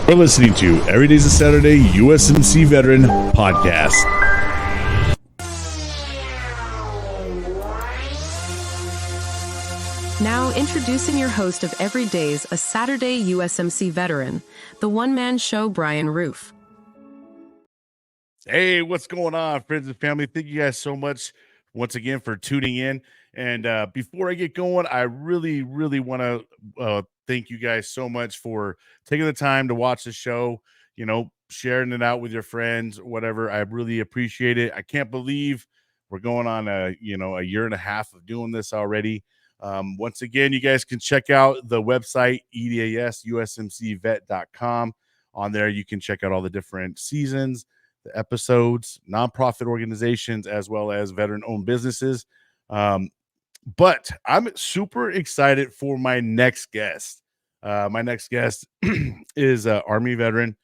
We're listening to Every Day's a Saturday USMC Veteran Podcast. Now introducing your host of Every Day's a Saturday USMC Veteran, the one-man show, Brian Roof. Hey, what's going on, friends and family? Thank you guys so much once again for tuning in. And before I get going, I really want to thank you guys so much for taking the time to watch the show, sharing it out with your friends, whatever. I really appreciate it. I can't believe we're going on a year and a half of doing this already. Once again, you guys can check out the website, edasusmcvet.com. On there, you can check out all the different seasons, the episodes, nonprofit organizations, as well as veteran-owned businesses. But I'm super excited for my next guest. My next guest is an Army veteran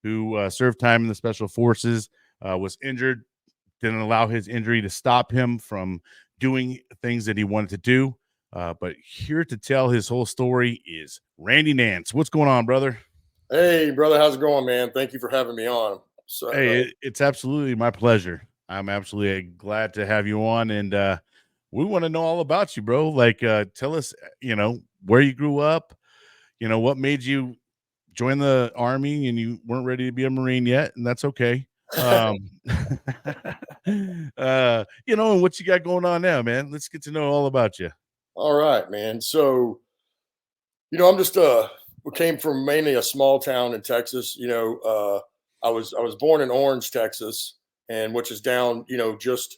who served time in the Special Forces, was injured, didn't allow his injury to stop him from doing things that he wanted to do. But here to tell his whole story is Randy Nantz. What's going on, brother? Hey, brother. How's it going, man? Thank you for having me on. So, hey, it's absolutely my pleasure. I'm absolutely glad to have you on. And we want to know all about you, bro. Like, tell us, where you grew up, what made you join the Army, and you weren't ready to be a Marine yet. And that's okay. And what you got going on now, man. Let's get to know all about you. All right, man. So, I'm just we came from mainly a small town in Texas. I was born in Orange, Texas, and which is down, just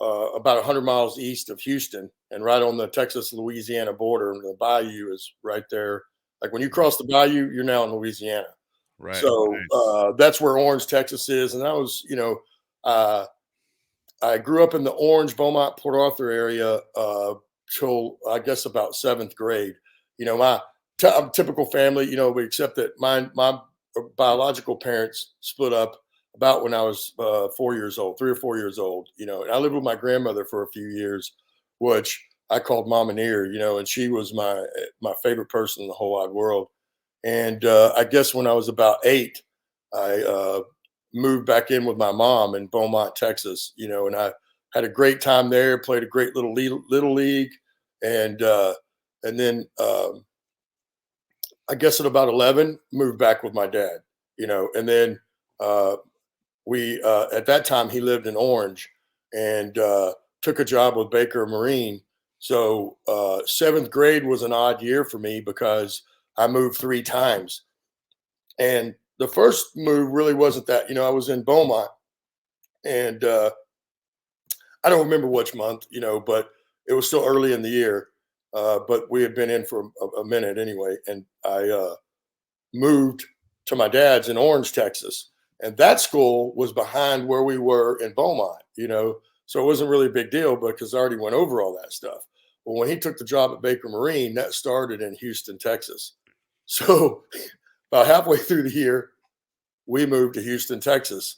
about 100 miles east of Houston, and right on the Texas-Louisiana border. And the bayou is right there. Like when you cross the bayou, you're now in Louisiana. Right. So nice. That's where Orange, Texas is. And I was, I grew up in the Orange, Beaumont, Port Arthur area till I guess about 7th grade. My typical family, except that my biological parents split up about when I was 4 years old, 3 or 4 years old. And I lived with my grandmother for a few years, which I called Mama Near, and she was my favorite person in the whole wide world. And I guess when I was about 8, I moved back in with my mom in Beaumont, Texas, and I had a great time there, played a great little league. And then I guess at about 11, moved back with my dad, and then we at that time he lived in Orange and took a job with Baker Marine. So 7th grade was an odd year for me because I moved 3 times. And the first move really wasn't that, I was in Beaumont and I don't remember which month, but it was still early in the year. But we had been in for a minute anyway. And I moved to my dad's in Orange, Texas. And that school was behind where we were in Beaumont, so it wasn't really a big deal because I already went over all that stuff. But when he took the job at Baker Marine, that started in Houston, Texas. So about halfway through the year, we moved to Houston, Texas.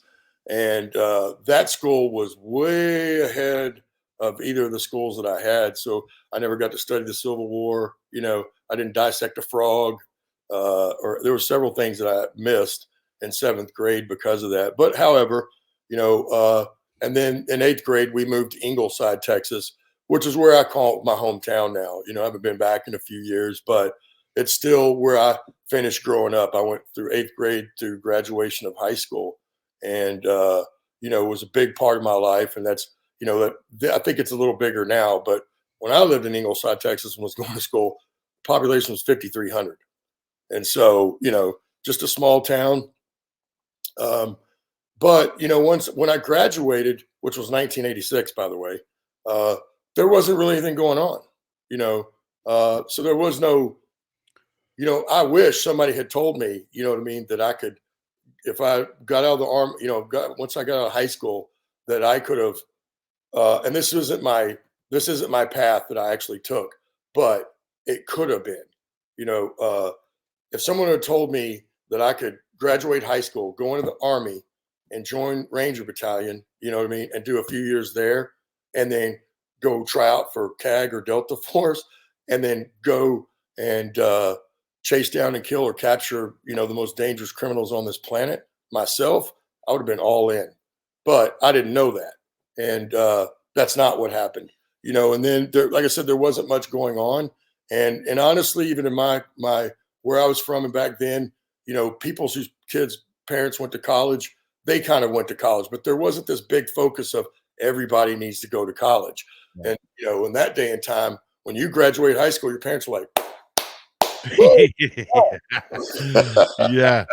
And that school was way ahead of either of the schools that I had. So I never got to study the Civil War. I didn't dissect a frog, or there were several things that I missed in 7th grade because of that. But however, and then in 8th grade, we moved to Ingleside, Texas, which is where I call my hometown now. I haven't been back in a few years, but it's still where I finished growing up. I went through 8th grade to graduation of high school. And, it was a big part of my life. And that's, I think it's a little bigger now. But when I lived in Ingleside, Texas, and was going to school, population was 5,300. And so, just a small town. But, when I graduated, which was 1986, by the way, there wasn't really anything going on, so there was no, I wish somebody had told me, that I could, if I got out of the army, once I got out of high school, that I could have, and this isn't my path that I actually took, but it could have been, if someone had told me that I could graduate high school, go into the Army and join Ranger Battalion, and do a few years there and then go try out for CAG or Delta Force and then go and chase down and kill or capture, the most dangerous criminals on this planet myself, I would have been all in. But I didn't know that. And that's not what happened, and then like I said, there wasn't much going on. And honestly, even in my where I was from and back then, people whose kids' parents went to college, they kind of went to college, but there wasn't this big focus of everybody needs to go to college. Right. And, in that day and time, when you graduate high school, your parents were like, "Woo!" Yeah.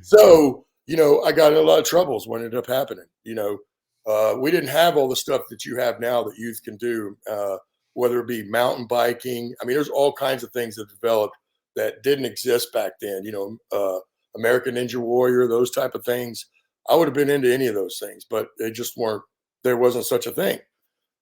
So, I got in a lot of troubles what ended up happening. We didn't have all the stuff that you have now that youth can do, whether it be mountain biking. I mean, there's all kinds of things that developed that didn't exist back then, American Ninja Warrior, those type of things. I would have been into any of those things, but they just weren't, there wasn't such a thing.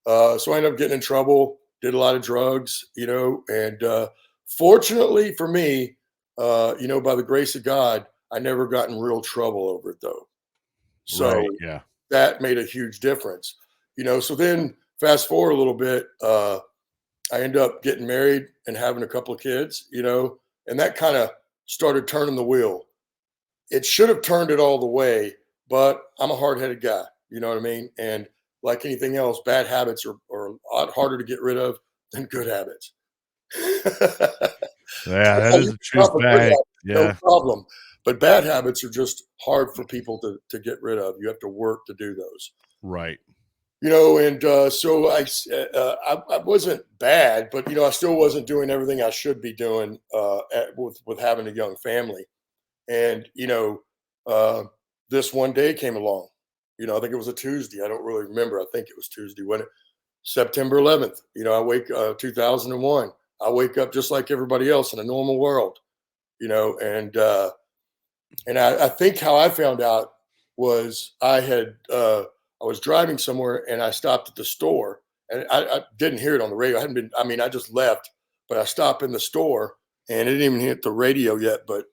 So I ended up getting in trouble, did a lot of drugs, and fortunately for me, by the grace of God, I never got in real trouble over it though. So Right. Yeah. that made a huge difference, so then fast forward a little bit, I ended up getting married and having a couple of kids, and that kind of started turning the wheel. It should have turned it all the way, but I'm a hard-headed guy, you know what I mean? And like anything else, bad habits are a lot harder to get rid of than good habits. Yeah, that is You a can true stop a good fact. habit, no Yeah. problem. But bad habits are just hard for people to get rid of. You have to work to do those. Right. And so I wasn't bad, but I still wasn't doing everything I should be doing with having a young family. And this one day came along. I think it was a Tuesday. I don't really remember. I think it was Tuesday. September 11th. I wake 2001. I wake up just like everybody else in a normal world. And I think how I found out was I was driving somewhere and I stopped at the store, and I didn't hear it on the radio. I just left, but I stopped in the store and it didn't even hit the radio yet. But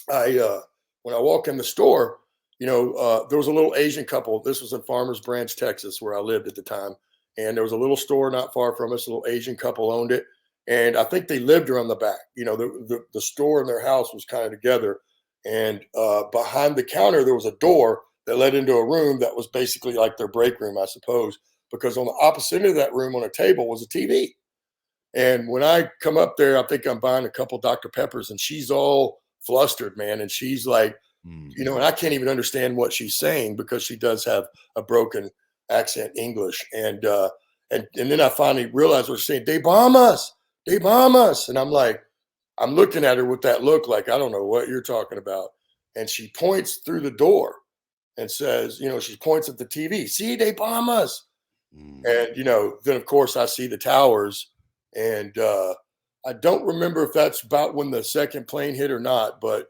when I walk in the store, there was a little Asian couple. This was in Farmers Branch, Texas, where I lived at the time. And there was a little store not far from us. A little Asian couple owned it. And I think they lived around the back. The store and their house was kind of together. And behind the counter, there was a door that led into a room that was basically like their break room, I suppose, because on the opposite end of that room on a table was a TV. And when I come up there, I think I'm buying a couple Dr. Peppers, and she's all flustered, man. And she's like, and I can't even understand what she's saying because she does have a broken accent English. And then I finally realized what she's saying. They bomb us. They bomb us. And I'm like, I'm looking at her with that look like, I don't know what you're talking about. And she points through the door and says, she points at the TV. See, they bomb us. And, then of course I see the towers, and I don't remember if that's about when the second plane hit or not, but,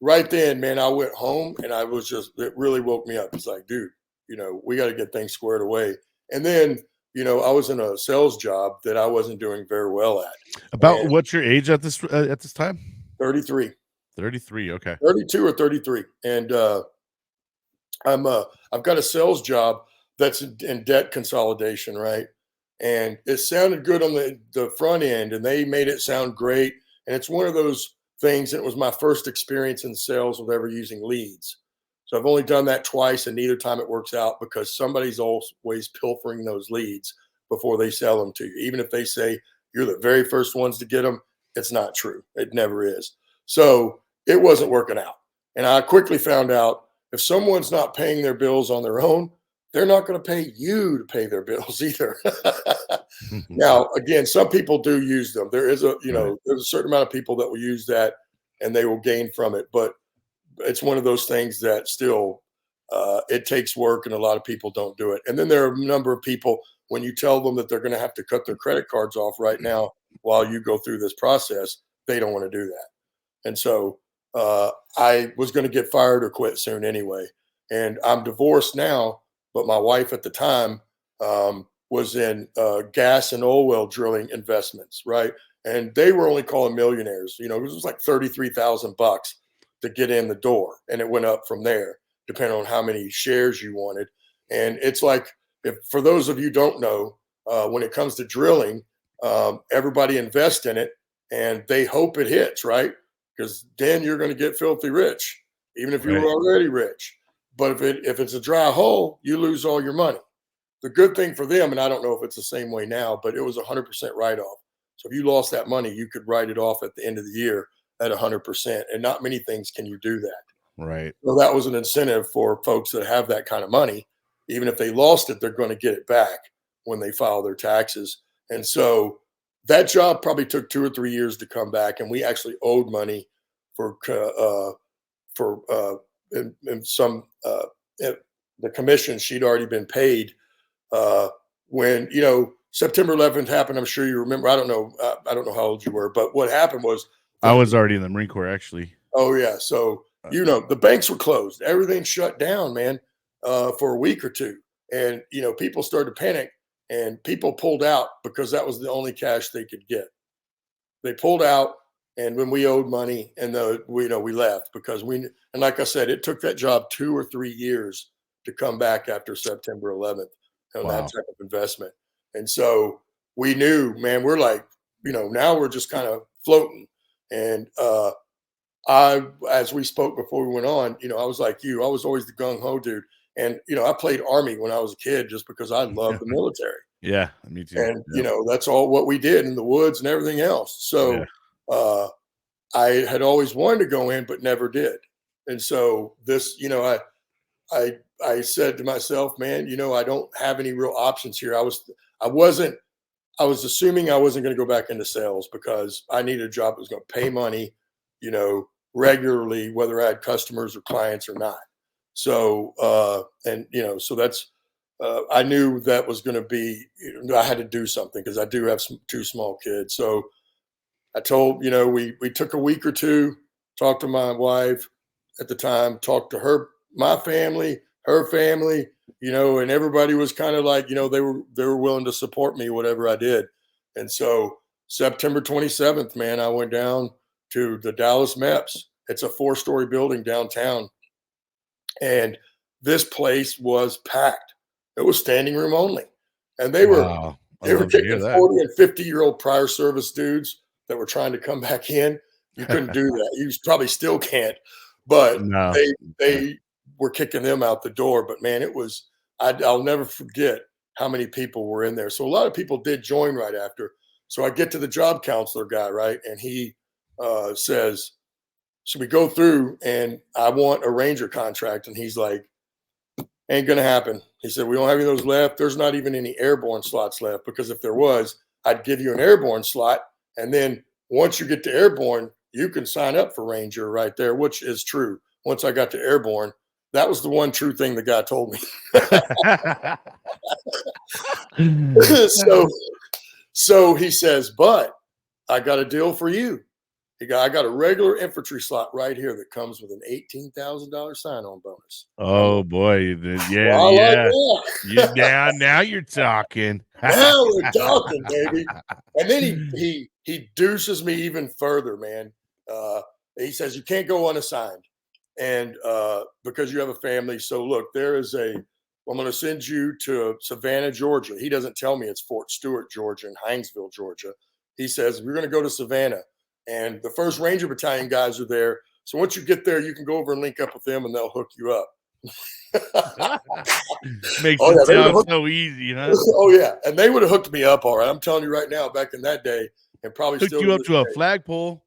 right then, man, I went home and it really woke me up. It's like, dude, we got to get things squared away. And then, I was in a sales job that I wasn't doing very well at. About what's your age at this time? 33. 33. Okay. 32 or 33. And I've got a sales job that's in debt consolidation, right? And it sounded good on the front end, and they made it sound great. And it's one of those things, and it was my first experience in sales with ever using leads. So I've only done that twice, and neither time it works out because somebody's always pilfering those leads before they sell them to you. Even if they say you're the very first ones to get them, it's not true. It never is. So it wasn't working out. And I quickly found out if someone's not paying their bills on their own, they're not going to pay you to pay their bills either. Now, again, some people do use them. There is there's a certain amount of people that will use that and they will gain from it. But it's one of those things that still, it takes work, and a lot of people don't do it. And then there are a number of people, when you tell them that they're going to have to cut their credit cards off right now while you go through this process, they don't want to do that. And so I was going to get fired or quit soon anyway. And I'm divorced now, but my wife at the time was in gas and oil well drilling investments, right? And they were only calling millionaires. It was like $33,000 to get in the door, and it went up from there, depending on how many shares you wanted. And it's like, for those of you who don't know, when it comes to drilling, everybody invest in it, and they hope it hits, right? Because then you're going to get filthy rich, even if you were already rich. But if it's a dry hole, you lose all your money. The good thing for them, and I don't know if it's the same way now, but it was 100% write-off. So if you lost that money, you could write it off at the end of the year at 100%. And not many things can you do that. Right. So that was an incentive for folks that have that kind of money. Even if they lost it, they're going to get it back when they file their taxes. And so that job probably took 2 or 3 years to come back, and we actually owed money for in some the commission. She'd already been paid when September 11th happened. I'm sure you remember. I don't know how old you were, but what happened was I was already in the Marine Corps, actually. Oh yeah, so the banks were closed, everything shut down, man, for a week or two, and people started to panic, and people pulled out because that was the only cash they could get. They pulled out, and when we owed money, and we left because and like I said, it took that job 2 or 3 years to come back after September 11th on that type of investment, and so we knew, man, we're like, now we're just kind of floating, and as we spoke before we went on, I was like you. I was always the gung ho dude, and I played Army when I was a kid just because I loved the military. Yeah, me too. And that's all what we did in the woods and everything else. So I had always wanted to go in, but never did. And so this, I said to myself, man, I don't have any real options here. I was assuming I wasn't going to go back into sales because I needed a job that was going to pay money, regularly, whether I had customers or clients or not. So, so that's, I knew that was going to be, I had to do something because I do have 2 small kids. So I told, we took a week or two, talked to my wife at the time, talked to my family, her family, and everybody was kind of like, they were willing to support me, whatever I did. And so September 27th, man, I went down to the Dallas MEPS. It's a 4-story building downtown. And this place was packed. It was standing room only. And they were kicking 40 and 50-year-old prior service dudes that were trying to come back in. You couldn't do that. You probably still can't. But they were kicking them out the door. But man, it was, I'll never forget how many people were in there. So a lot of people did join right after. So I get to the job counselor guy, right? And he says, should we go through, and I want a Ranger contract? And he's like, ain't going to happen. He said, we don't have any of those left. There's not even any airborne slots left, because if there was, I'd give you an airborne slot. And then once you get to airborne, you can sign up for Ranger right there, which is true. Once I got to airborne, that was the one true thing the guy told me. So he says, but I got a deal for you. I got a regular infantry slot right here that comes with an $18,000 sign-on bonus. Oh boy, yeah. Like now you're talking. Now we're talking, baby. And then he deuces me even further, man. He says you can't go unassigned, and because you have a family. So look, I'm going to send you to Savannah, Georgia. He doesn't tell me it's Fort Stewart, Georgia, and Hinesville, Georgia. He says we're going to go to Savannah. And the 1st Ranger Battalion guys are there. So once you get there, you can go over and link up with them, and they'll hook you up. Makes it sound so easy, huh? Oh, yeah. And they would have hooked me up all right. I'm telling you right now, back in that day, and probably hooked you up to a flagpole.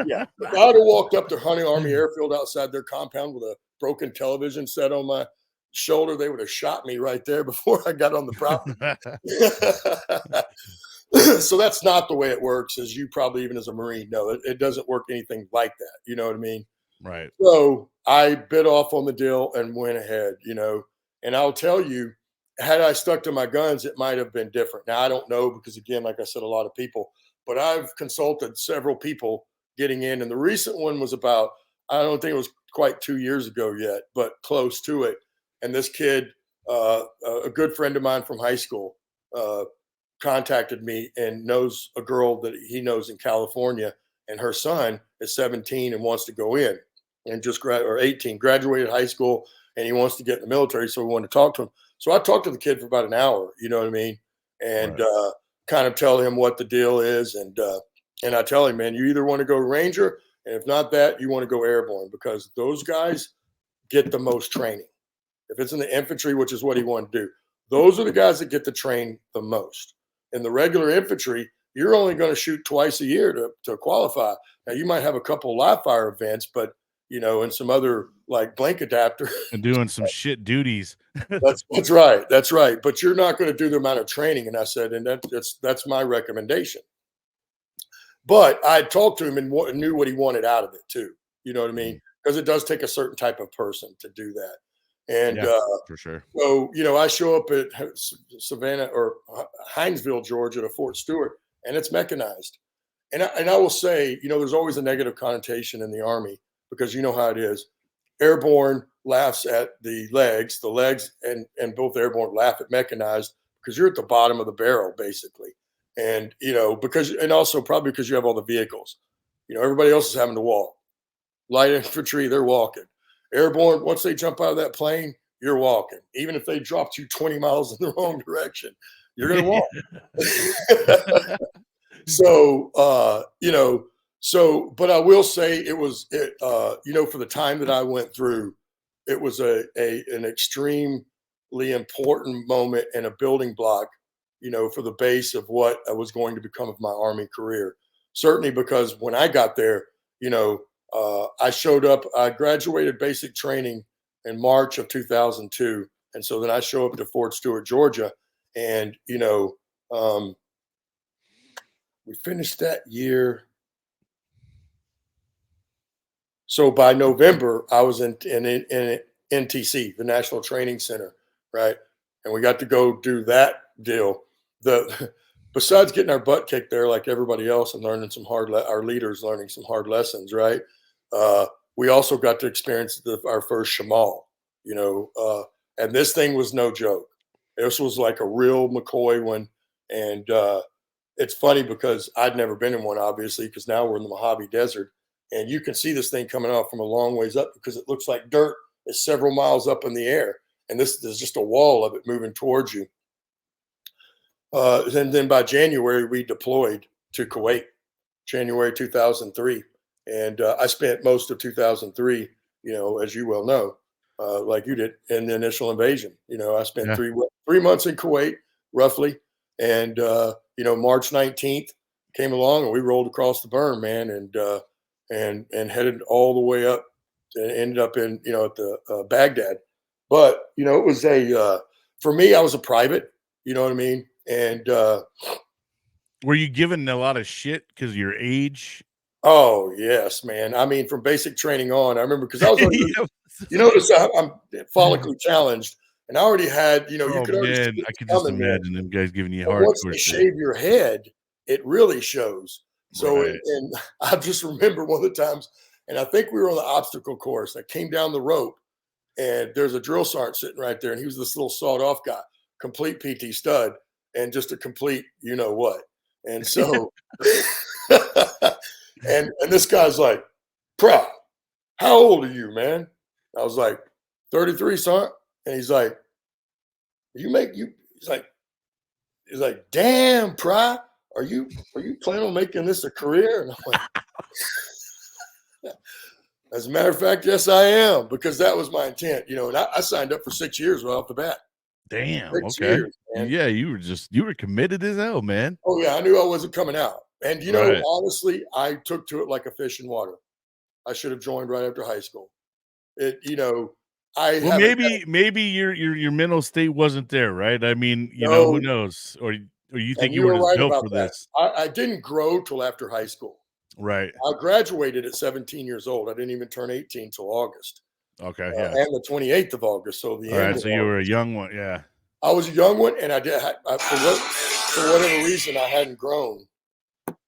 Yeah. If I would have walked up to Hunting Army Airfield outside their compound with a broken television set on my shoulder, they would have shot me right there before I got on the property. So that's not the way it works, as you probably, even as a Marine, know. It doesn't work anything like that. You know what I mean? Right. So I bit off on the deal and went ahead, and I'll tell you, had I stuck to my guns, it might have been different. Now, I don't know, because again, like I said, a lot of people, but I've consulted several people getting in. And the recent one was about, I don't think it was quite 2 years ago yet, but close to it. And this kid, a good friend of mine from high school, contacted me and knows a girl that he knows in California, and her son is 17 and wants to go in, and or 18, graduated high school, and he wants to get in the military. So we wanted to talk to him. So I talked to the kid for about an hour, you know what I mean? And kind of tell him what the deal is. And I tell him, man, you either want to go Ranger, and if not that, you want to go Airborne, because those guys get the most training. If it's in the infantry, which is what he wanted to do, those are the guys that get to train the most. In the regular infantry, you're only going to shoot twice a year to qualify. Now, you might have a couple live fire events, but, and some other like blank adapter. And doing some shit duties. That's right. That's right. But you're not going to do the amount of training. And I said, and that's my recommendation. But I talked to him and knew what he wanted out of it too. You know what I mean? Because it does take a certain type of person to do that. And for sure. So, I show up at Savannah or Hinesville, Georgia, to Fort Stewart, and it's mechanized. And I will say, there's always a negative connotation in the Army, because you know how it is. Airborne laughs at the legs and both Airborne laugh at mechanized, because you're at the bottom of the barrel, basically. And, also probably because you have all the vehicles. Everybody else is having to walk. Light infantry, they're walking. Airborne, once they jump out of that plane, you're walking. Even if they dropped you 20 miles in the wrong direction, you're going to walk. But I will say it was, for the time that I went through, it was an extremely important moment and a building block, for the base of what I was going to become of my Army career. Certainly because when I got there, I showed up, I graduated basic training in March of 2002. And so then I show up to Fort Stewart, Georgia, and, we finished that year. So by November, I was in NTC, the National Training Center, right? And we got to go do that deal. Besides getting our butt kicked there, like everybody else, and learning some our leaders learning some hard lessons, right? We also got to experience our first Shamal, and this thing was no joke. This was like a real McCoy one. And it's funny because I'd never been in one, obviously, because now we're in the Mojave Desert, and you can see this thing coming off from a long ways up, because it looks like dirt is several miles up in the air. And there's just a wall of it moving towards you. And then by January, we deployed to Kuwait, January 2003. And I spent most of 2003, as you well know, like you did, in the initial invasion. I spent 3 months in Kuwait, roughly. And, March 19th came along, and we rolled across the berm, man, and headed all the way up and ended up in, at the Baghdad. But, it was for me, I was a private, you know what I mean? And were you given a lot of shit because of your age? Oh, yes, man. I mean, from basic training on, I remember, because I was already, notice I'm follically challenged, and I already had, you could already see I could just imagine them guys giving you hard. Once they shave your head, it really shows. So, right. and I just remember one of the times, and I think we were on the obstacle course. I came down the rope, and there's a drill sergeant sitting right there, and he was this little sawed-off guy, complete PT stud, and just a complete you-know-what. And so, and this guy's like, "Bro, how old are you, man?" I was like, 33, son. And he's like, he's like, "Damn, Pry, are you planning on making this a career?" And I'm like, as a matter of fact, yes, I am, because that was my intent, and I signed up for 6 years right off the bat. Damn. 6 Okay. years, man. Yeah, you were committed as hell, man. Oh yeah, I knew I wasn't coming out. And honestly, I took to it like a fish in water. I should have joined right after high school. Maybe your mental state wasn't there, right? I mean, who knows? Or you think you were just right built about for that. this? I didn't grow till after high school. Right. I graduated at 17 years old. I didn't even turn 18 till August. Okay. Yeah. And the 28th of August. So the All end. right. So you were a young one. Yeah. I was a young one, and for whatever reason, I hadn't grown.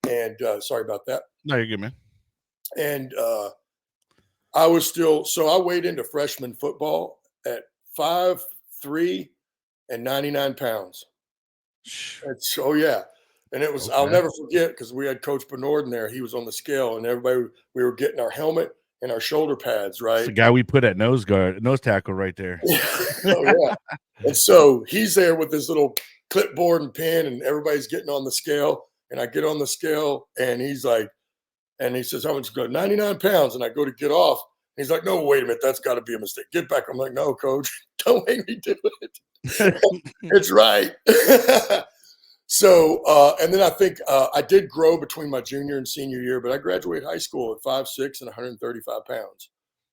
And sorry about that. No, you're good, man. And I was still, so I weighed into freshman football at 5'3" and 99 pounds. And so, yeah. And it was, Okay. I'll never forget, because we had Coach Bernard in there. He was on the scale, and everybody, we were getting our helmet and our shoulder pads, right? It's the guy we put at nose tackle right there. Oh, yeah. And so he's there with his little clipboard and pen, and everybody's getting on the scale. And I get on the scale, and he's like, and he says, how much go? 99 pounds. And I go to get off. He's like, no, wait a minute. That's got to be a mistake. Get back. I'm like, no, coach, don't make me do it. It's right. So, and then I think I did grow between my junior and senior year, but I graduated high school at 5'6" and 135 pounds.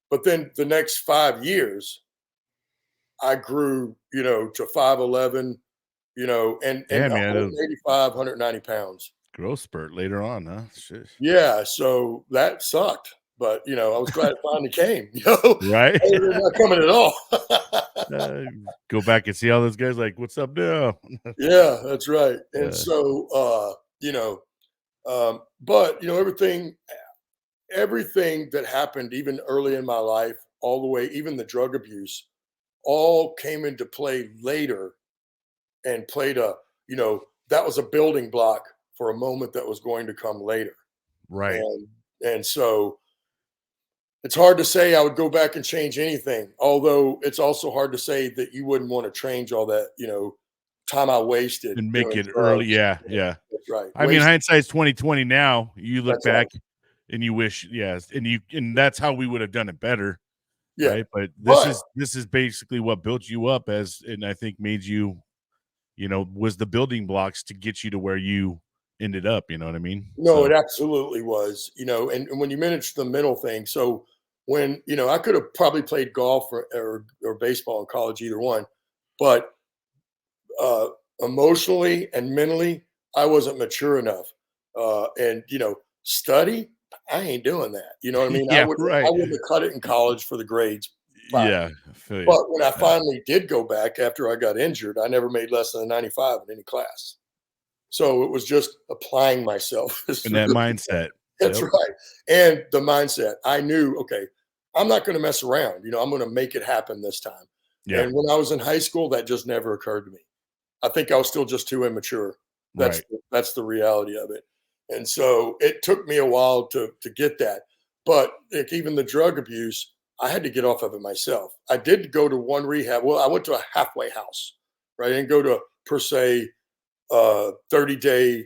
But then the next 5 years, I grew, to 5'11", and Yeah, man, 185, 190 pounds. growth spurt later on, huh? Shit. Yeah, so that sucked. But, I was glad it finally came, Right? It's not coming at all. Go back and see all those guys like, what's up now? Yeah, that's right. And Yeah. so, but, everything that happened even early in my life, all the way, even the drug abuse, all came into play later and played that was a building block for a moment that was going to come later. Right. And so it's hard to say I would go back and change anything, although it's also hard to say that you wouldn't want to change all that, time I wasted. And make doing it early. drugs. Yeah. That's right. I mean, hindsight's 2020 now. You look That's back right. and you wish, yes, and that's how we would have done it better. Yeah. Right. But But this is basically what built you up and I think made you, was the building blocks to get you to where you ended up. You know what I mean? no, it absolutely was, and when you manage the mental thing. So when, I could have probably played golf or baseball in college, either one, but emotionally and mentally, I wasn't mature enough. And, study, I ain't doing that. You know what I mean? Yeah, I right. wouldn't have cut it in college for the grades. Fine. Yeah. I feel you. But when I finally did go back after I got injured, I never made less than a 95 in any class. So it was just applying myself. And that mindset. That's Yep. right. And the mindset, I knew, okay, I'm not going to mess around. I'm going to make it happen this time. Yeah. And when I was in high school, that just never occurred to me. I think I was still just too immature. That's the reality of it. And so it took me a while to get that. But even the drug abuse, I had to get off of it myself. I did go to one rehab. Well, I went to a halfway house, right? I didn't go to per se 30-day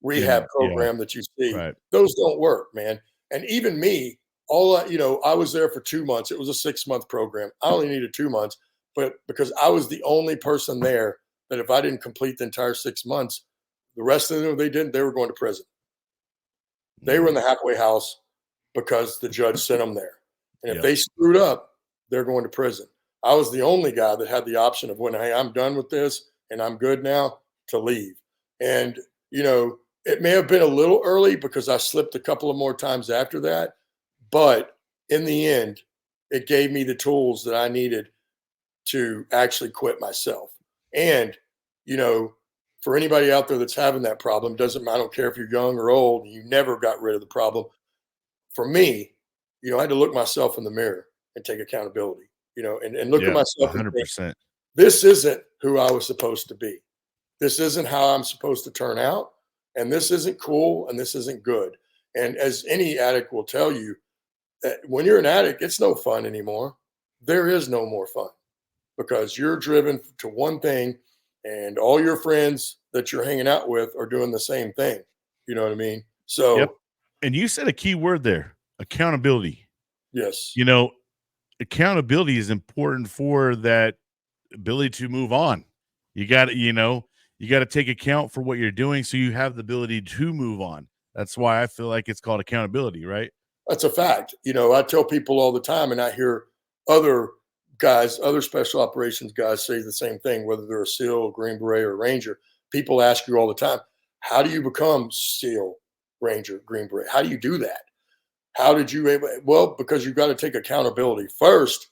rehab program that you see. Right. Those don't work, man. And even me, I was there for 2 months. It was a 6-month program. I only needed 2 months, but because I was the only person there that if I didn't complete the entire 6 months, the rest of them, they were going to prison. They were in the halfway house because the judge sent them there. And if they screwed up, they're going to prison. I was the only guy that had the option of when, hey, I'm done with this and I'm good now, to leave. And, it may have been a little early because I slipped a couple of more times after that. But in the end, it gave me the tools that I needed to actually quit myself. And, for anybody out there that's having that problem, I don't care if you're young or old, you never got rid of the problem. For me, I had to look myself in the mirror and take accountability, and look at myself 100%. and think, this isn't who I was supposed to be. This isn't how I'm supposed to turn out. And this isn't cool. And this isn't good. And as any addict will tell you, that when you're an addict, it's no fun anymore. There is no more fun because you're driven to one thing and all your friends that you're hanging out with are doing the same thing. You know what I mean? So, And you said a key word there, accountability. yes. Accountability is important for that ability to move on. You got to take account for what you're doing so you have the ability to move on. That's why I feel like it's called accountability, right? That's a fact. I tell people all the time, and I hear other special operations guys say the same thing, whether they're a SEAL, Green Beret, or Ranger. People ask you all the time, how do you become SEAL, Ranger, Green Beret? How do you do that? How did you well, because you've got to take accountability. First,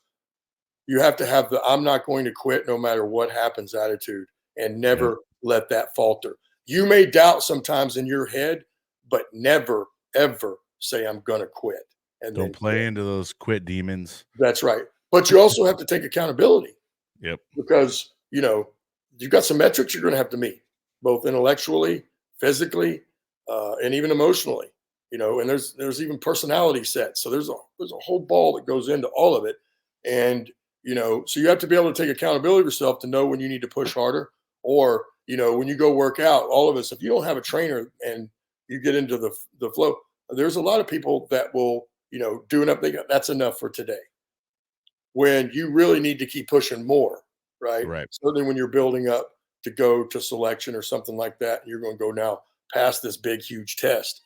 you have to have the I'm not going to quit no matter what happens attitude and never let that falter. You may doubt sometimes in your head, but never, ever say I'm going to quit. And don't play into those quit demons. That's right. But you also have to take accountability. Yep. Because, you've got some metrics you're going to have to meet, both intellectually, physically, and even emotionally. And there's even personality sets. So there's a whole ball that goes into all of it. And, so you have to be able to take accountability of yourself to know when you need to push harder Or, when you go work out, all of us, if you don't have a trainer and you get into the flow, there's a lot of people that will, do enough. That's enough for today. When you really need to keep pushing more, right? Right. Certainly when you're building up to go to selection or something like that, and you're going to go now past this big, huge test.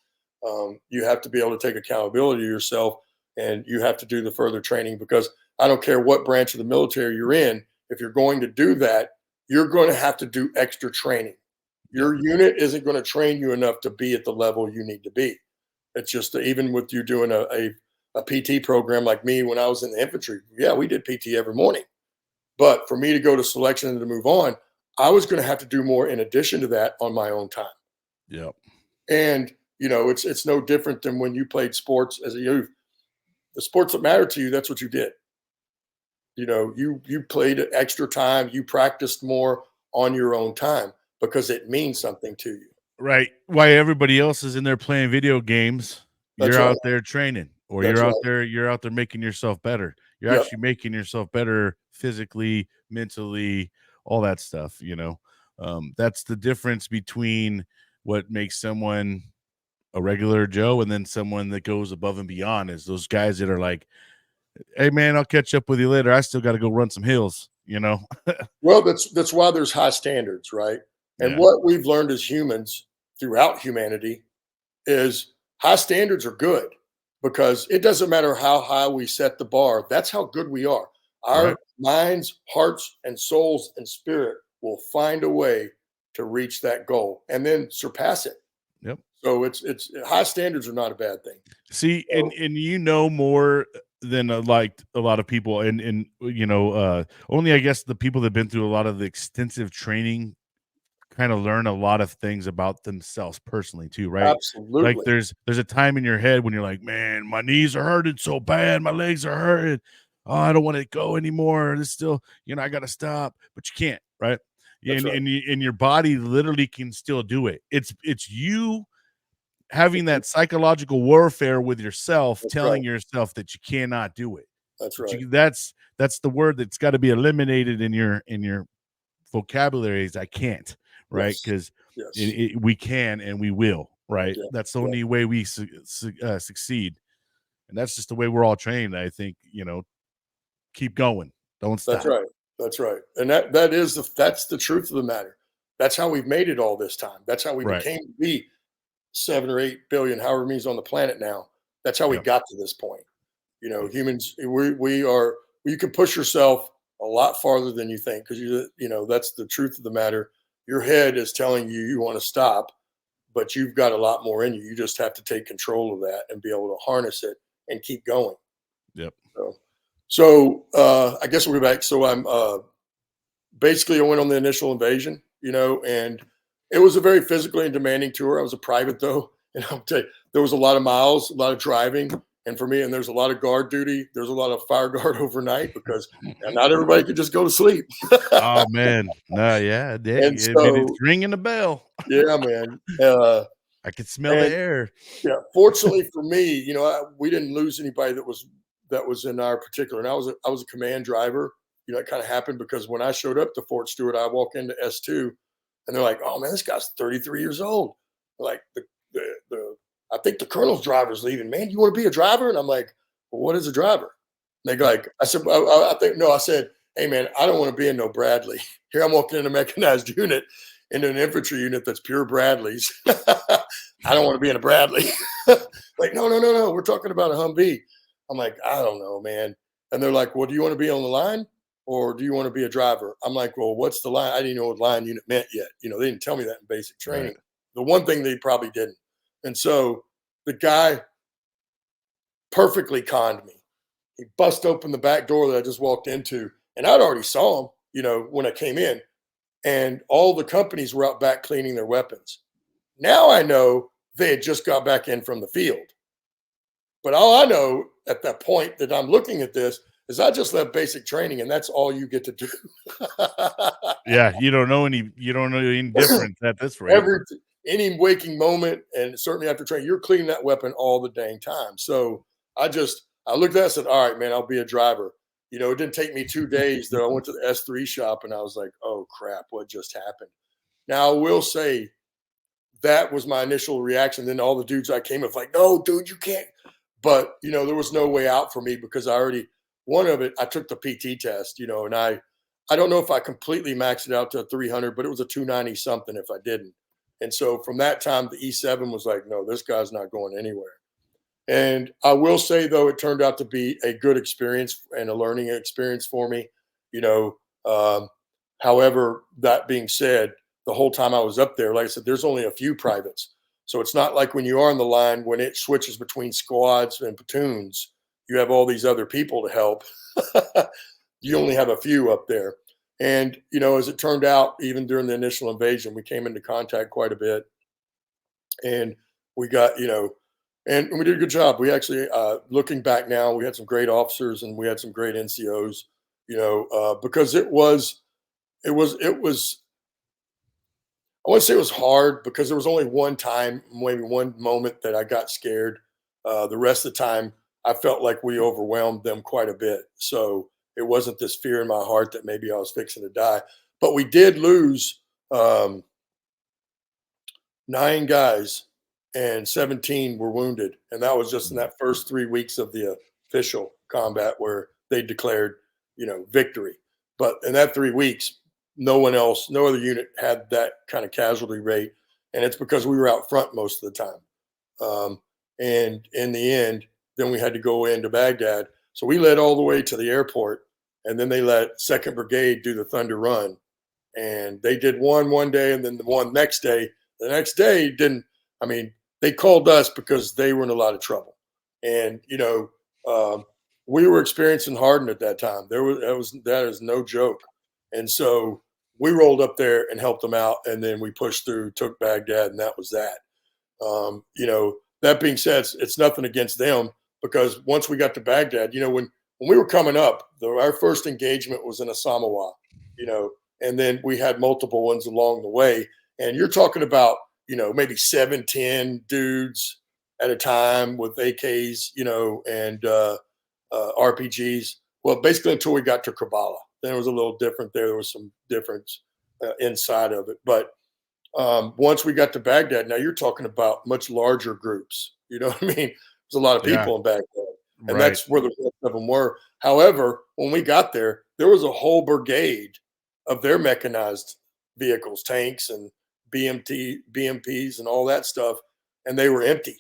You have to be able to take accountability of yourself, and you have to do the further training, because I don't care what branch of the military you're in. If you're going to do that, you're going to have to do extra training. Your unit isn't going to train you enough to be at the level you need to be. It's just even with you doing a PT program like me when I was in the infantry. Yeah, we did PT every morning. But for me to go to selection and to move on, I was going to have to do more in addition to that on my own time. Yep. And, it's no different than when you played sports as a youth. The sports that matter to you, that's what you did. You played extra time, you practiced more on your own time because it means something to you. Right. Why everybody else is in there playing video games, That's you're right. out there training, or That's you're out there making yourself better. You're Yep. actually making yourself better physically, mentally, all that stuff, that's the difference between what makes someone a regular Joe and then someone that goes above and beyond, is those guys that are like, hey man, I'll catch up with you later. I still got to go run some hills, Well, that's why there's high standards, right? And Yeah. what we've learned as humans throughout humanity is high standards are good, because it doesn't matter how high we set the bar. That's how good we are. Our Right. minds, hearts, and souls and spirit will find a way to reach that goal and then surpass it. Yep. So it's high standards are not a bad thing. See, So, and more than like a lot of people, and only I guess the people that've been through a lot of the extensive training kind of learn a lot of things about themselves personally too, right? Like absolutely. there's a time in your head when you're like, man, my knees are hurting so bad, my legs are hurting. Oh, I don't want to go anymore. It's still, I gotta stop, but you can't, right? That's right. And your body literally can still do it. It's you having that psychological warfare with yourself, That's right. telling yourself that you cannot do it. That's But right. that's the word that's got to be eliminated in your vocabulary, is I can't, right? Yes. Because Yes. we can and we will, right? Yeah. That's the Yeah. only way we succeed, and that's just the way we're all trained. I think, keep going, don't That's stop. right. That's right. And that's the truth of the matter. That's how we've made it all this time. That's how we Right. became to be 7 or 8 billion, however many's on the planet now. That's how we Yep. got to this point. Humans, we are. You can push yourself a lot farther than you think, because that's the truth of the matter. Your head is telling you want to stop, but you've got a lot more in you. You just have to take control of that and be able to harness it and keep going. Yep. So I guess we'll go back. So I'm basically I went on the initial invasion, and it was a very physically and demanding tour. I was a private though, and I'll tell you, there was a lot of miles, a lot of driving, and for me, and there's a lot of guard duty. There's a lot of fire guard overnight, because not everybody could just go to sleep. Oh man, no, yeah, And it's so, ringing the bell. yeah, man. I can smell the And air. yeah, fortunately for me, we didn't lose anybody that was in our particular. And I was a command driver. It kind of happened because when I showed up to Fort Stewart, I walk into S2, and they're like, "Oh man, this guy's 33 years old." Like the I think the colonel's driver's leaving. Man, you want to be a driver? And I'm like, "Well, what is a driver?" And they go like, I said, I think no. I said, "Hey man, I don't want to be in no Bradley. Here I'm walking in a mechanized unit, into an infantry unit that's pure Bradleys. I don't want to be in a Bradley." Like, no. We're talking about a Humvee. I'm like, I don't know, man. And they're like, well, do you want to be on the line, or do you want to be a driver? I'm like, well, what's the line? I didn't know what line unit meant yet. They didn't tell me that in basic Right. training. The one thing they probably didn't. And so the guy perfectly conned me. He bust open the back door that I just walked into, and I'd already saw him, when I came in, and all the companies were out back cleaning their weapons. Now I know they had just got back in from the field. But all I know at that point that I'm looking at this is I just left basic training, and that's all you get to do. Yeah, you don't know any difference at this rate. Every any waking moment, and certainly after training, you're cleaning that weapon all the dang time. So I looked at that and said, all right, man, I'll be a driver. You know, it didn't take me 2 days though. I went to the S3 shop and I was like, oh crap, what just happened? Now I will say that was my initial reaction. Then all the dudes I came with like, no, dude, you can't. But you know, there was no way out for me because I took the PT test, you know, and I don't know if I completely maxed it out to a 300, but it was a 290 something if I didn't. And so from that time, the E7 was like, no, this guy's not going anywhere. And I will say, though, it turned out to be a good experience and a learning experience for me. You know, however, that being said, the whole time I was up there, like I said, there's only a few privates. So it's not like when you are on the line, when it switches between squads and platoons, you have all these other people to help. You only have a few up there. And, you know, as it turned out, even during the initial invasion, we came into contact quite a bit. And we got, you know, and we did a good job. We actually, looking back now, we had some great officers and we had some great NCOs, you know, because it was, I want to say it was hard because there was only one time, maybe one moment that I got scared. The rest of the time, I felt like we overwhelmed them quite a bit. So it wasn't this fear in my heart that maybe I was fixing to die. But we did lose 9 guys and 17 were wounded. And that was just in that first 3 weeks of the official combat where they declared, you know, victory. But in that 3 weeks, no other unit had that kind of casualty rate. And it's because we were out front most of the time. And in the end, then we had to go into Baghdad. So we led all the way to the airport. And then they let 2nd Brigade do the Thunder Run. And they did one day and then the one next day. The next day they called us because they were in a lot of trouble. And, you know, we were experiencing hardened at that time. That is no joke. And so we rolled up there and helped them out. And then we pushed through, took Baghdad, and that was that. You know, that being said, it's nothing against them because once we got to Baghdad, you know, when we were coming up, our first engagement was in Asamawa, you know, and then we had multiple ones along the way. And you're talking about, you know, maybe 7-10 dudes at a time with AKs, you know, and RPGs. Well, basically until we got to Kerbala. Then it was a little different there. There was some difference inside of it. But once we got to Baghdad, now you're talking about much larger groups. You know what I mean? There's a lot of people in Baghdad. And that's where the rest of them were. However, when we got there, there was a whole brigade of their mechanized vehicles, tanks and BMPs and all that stuff. And they were empty.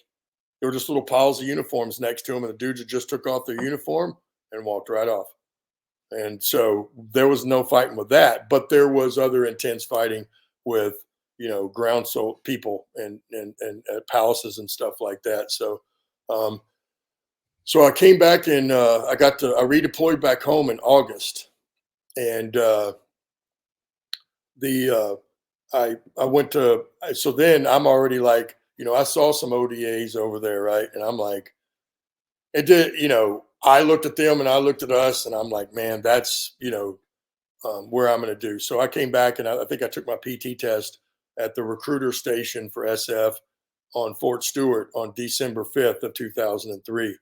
There were just little piles of uniforms next to them. And the dudes just took off their uniform and walked right off. And so there was no fighting with that. But there was other intense fighting with, you know, ground people and palaces and stuff like that. So, so I came back and I redeployed back home in August, and I went to, so then I'm already like, you know, I saw some ODAs over there, right? And I'm like, it did, you know, I looked at them and I looked at us and I'm like, man, that's, you know, where I'm going to do. So I came back and I think I took my PT test at the recruiter station for SF on Fort Stewart on December 5th of 2003.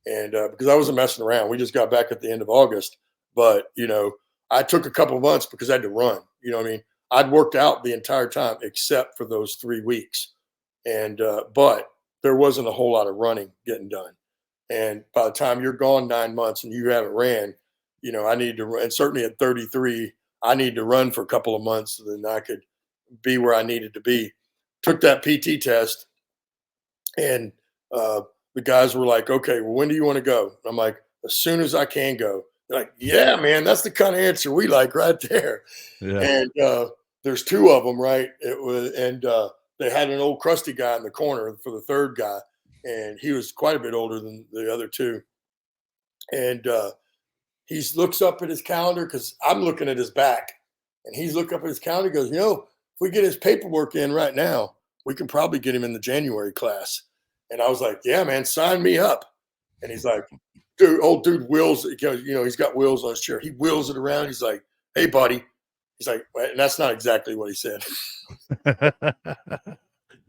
And because I wasn't messing around, we just got back at the end of August. But, you know, I took a couple of months because I had to run. You know what I mean? I'd worked out the entire time except for those 3 weeks. And but there wasn't a whole lot of running getting done. And by the time you're gone 9 months and you haven't ran, you know, I need to run. And certainly at 33, I need to run for a couple of months so then I could be where I needed to be. Took that PT test and the guys were like, okay, well, when do you want to go? And I'm like, as soon as I can go. They're like, yeah, man, that's the kind of answer we like right there. Yeah. And there's 2 of them, right? It was, and they had an old crusty guy in the corner for the 3rd guy, and he was quite a bit older than the other 2. And he looks up at his calendar because I'm looking at his back, and he's looking up at his calendar. He goes, you know, if we get his paperwork in right now, we can probably get him in the January class. And I was like, yeah, man, sign me up. And he's like, old dude wheels, you know, he's got wheels on his chair. He wheels it around. He's like, hey, buddy. He's like, and that's not exactly what he said.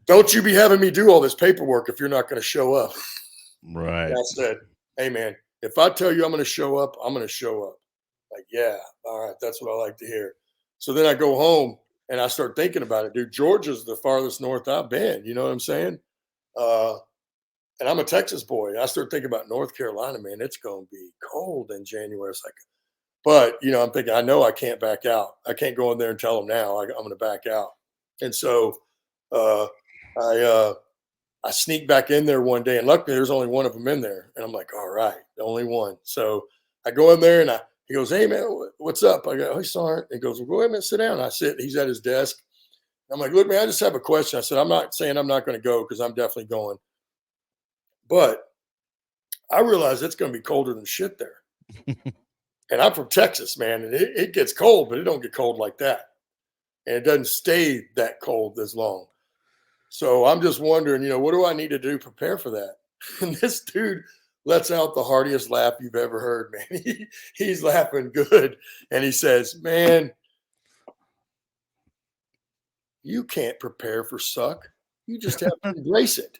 Don't you be having me do all this paperwork if you're not going to show up. Right. And I said, hey, man, If I tell you I'm going to show up, I'm going to show up. Like, yeah, all right, that's what I like to hear. So then I go home and I start thinking about it, dude. Georgia's the farthest north I've been. You know what I'm saying? Uh, and I'm a Texas boy. I start thinking about North Carolina, man. It's going to be cold in January. It's like, but I'm thinking, I know I can't back out. I can't go in there and tell them now I'm going to back out. And so uh, I I sneak back in there one day, and luckily there's only one of them in there. And I'm like, all right, the only one. So I go in there, and he goes, hey man, what's up? I go, hey Sergeant. He goes, well, go ahead and sit down. I sit. He's at his desk. I'm like, look, man, I just have a question. I said, I'm not saying I'm not going to go because I'm definitely going, but I realize it's going to be colder than shit there. And I'm from Texas, man, and it gets cold, but it don't get cold like that. And it doesn't stay that cold as long. So I'm just wondering, what do I need to do to prepare for that? And this dude lets out the heartiest laugh you've ever heard, man. He's laughing good. And he says, man, you can't prepare for suck. You just have to embrace it.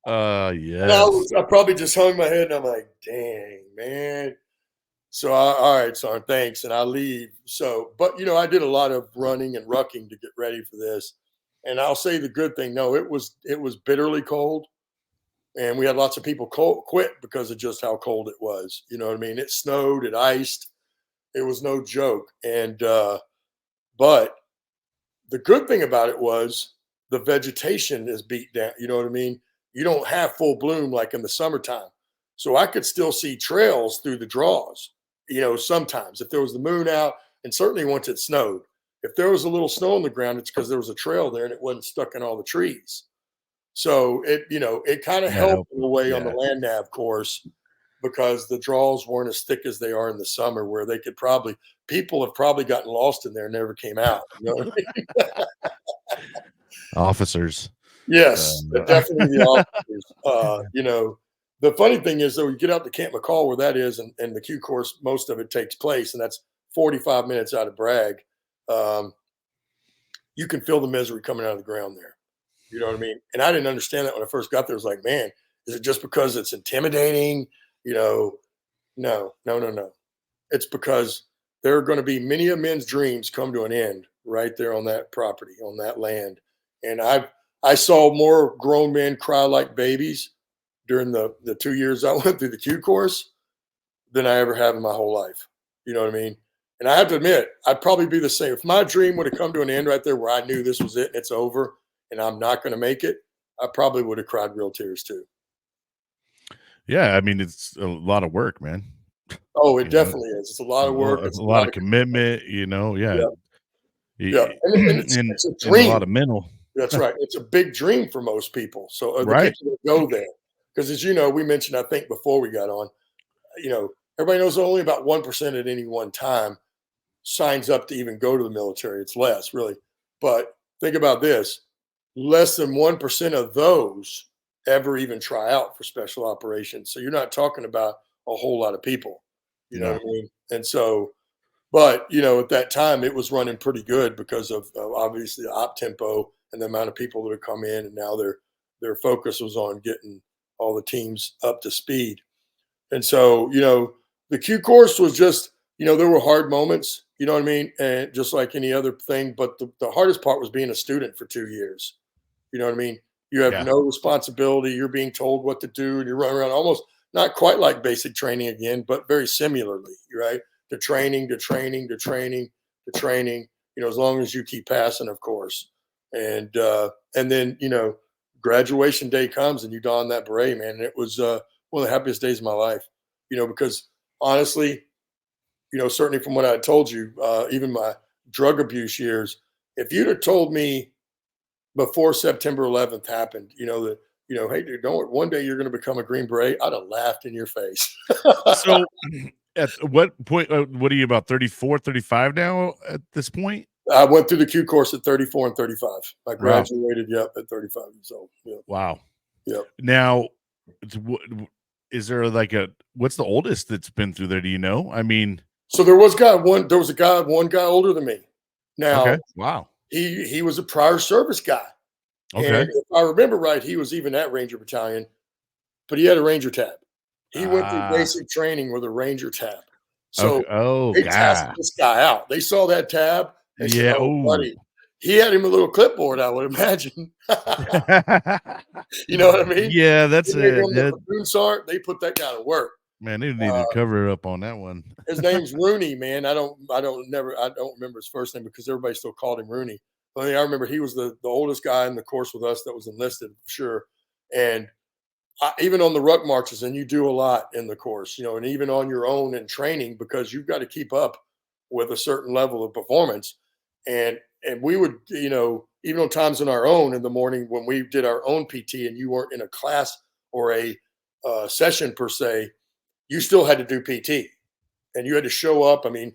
Yes. I probably just hung my head and I'm like, dang, man. So, all right, son, thanks. And I leave. So, but, I did a lot of running and rucking to get ready for this. And I'll say the good thing, no, it was bitterly cold. And we had lots of people quit because of just how cold it was. You know what I mean? It snowed, it iced. It was no joke. And, but the good thing about it was the vegetation is beat down. You know what I mean? You don't have full bloom like in the summertime. So I could still see trails through the draws, sometimes if there was the moon out, and certainly once it snowed. If there was a little snow on the ground, it's because there was a trail there and it wasn't stuck in all the trees. So it kind of helped in a way on the land nav course because the draws weren't as thick as they are in the summer, where people have probably gotten lost in there and never came out. You know what I mean? Officers. Yes, definitely the officers. The funny thing is, though, you get out to Camp McCall where that is, and the Q course, most of it takes place, and that's 45 minutes out of Bragg. You can feel the misery coming out of the ground there. You know what I mean? And I didn't understand that when I first got there. I was like, man, is it just because it's intimidating? No. It's because there are going to be many of men's dreams come to an end right there on that property, on that land. And I saw more grown men cry like babies during the 2 years I went through the Q course than I ever have in my whole life. You know what I mean? And I have to admit, I'd probably be the same. If my dream would have come to an end right there where I knew this was it and it's over and I'm not going to make it, I probably would have cried real tears too. Yeah, I mean, it's a lot of work, man. Oh, it definitely is. It's a lot of work. It's a lot of commitment, yeah. Yeah. And it's a dream. And a lot of mental. That's right. It's a big dream for most people. So the Right. people that go there, because as you know, we mentioned, I think before we got on, everybody knows only about 1% at any one time signs up to even go to the military. It's less, really. But think about this. Less than 1% of those ever even try out for special operations. So you're not talking about a whole lot of people. You know what I mean? And so, but, at that time it was running pretty good because of obviously the op tempo and the amount of people that have come in, and now their focus was on getting all the teams up to speed. And so, the Q course was just, there were hard moments, you know what I mean? And just like any other thing, but the hardest part was being a student for 2 years. You know what I mean? You have no responsibility. You're being told what to do, and you're running around almost not quite like basic training again, but very similarly, right? To training, as long as you keep passing, of course. And then, graduation day comes and you don that beret, man. And it was one of the happiest days of my life, because honestly, certainly from what I told you, even my drug abuse years, if you'd have told me before September 11th happened, hey, dude, don't, one day you're going to become a Green Beret, I'd have laughed in your face. So at what point, what are you, about 34, 35 now at this point? I went through the Q course at 34 and 35. I graduated, at 35 years old. Yep. Wow. Yep. Now, is there what's the oldest that's been through there? Do you know? I mean, so there was one guy older than me. Now, okay. Wow. He was a prior service guy. Okay. And if I remember right, he was even at Ranger Battalion. but he had a Ranger tab. He went through Ah, basic training with a Ranger tab. okay. So Oh, they tasked God. this guy out. They saw that tab and said, Yeah. "Oh, Oh. buddy." He had him a little clipboard, I would imagine. You know what I mean? Yeah, that's They made a him the platoon sergeant. They put that guy to work. man, they need to cover up on that one. His name's Rooney, man. I don't remember his first name because everybody still called him Rooney. But I remember he was the oldest guy in the course with us that was enlisted, sure. And even on the ruck marches, and you do a lot in the course, and even on your own in training, because you've got to keep up with a certain level of performance. And we would, even on times on our own in the morning when we did our own PT and you weren't in a class or a session per se, you still had to do PT and you had to show up. I mean,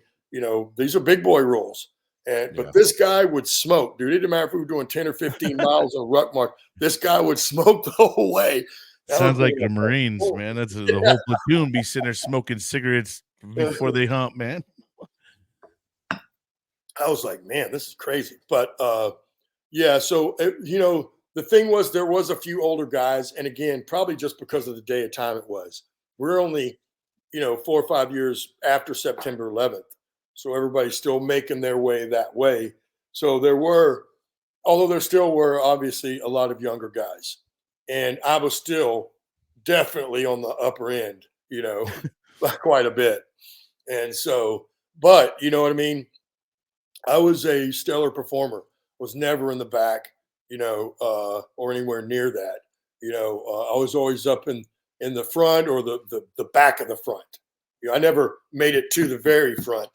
these are big boy rules. Yeah. But this guy would smoke, dude. It didn't matter if we were doing 10 or 15 miles on ruck march. This guy would smoke the whole way. Sounds like the Marines, man. That's the whole platoon be sitting there smoking cigarettes before they hump, man. I was like, man, this is crazy. But yeah, so the thing was there was a few older guys, and again, probably just because of the day of time it was. We're only 4 or 5 years after September 11th, so everybody's still making their way that way. So although there still were obviously a lot of younger guys, and I was still definitely on the upper end, quite a bit. And so, but you know what I mean? I was a stellar performer, was never in the back, or anywhere near that. I was always up in the front or the back of the front. I never made it to the very front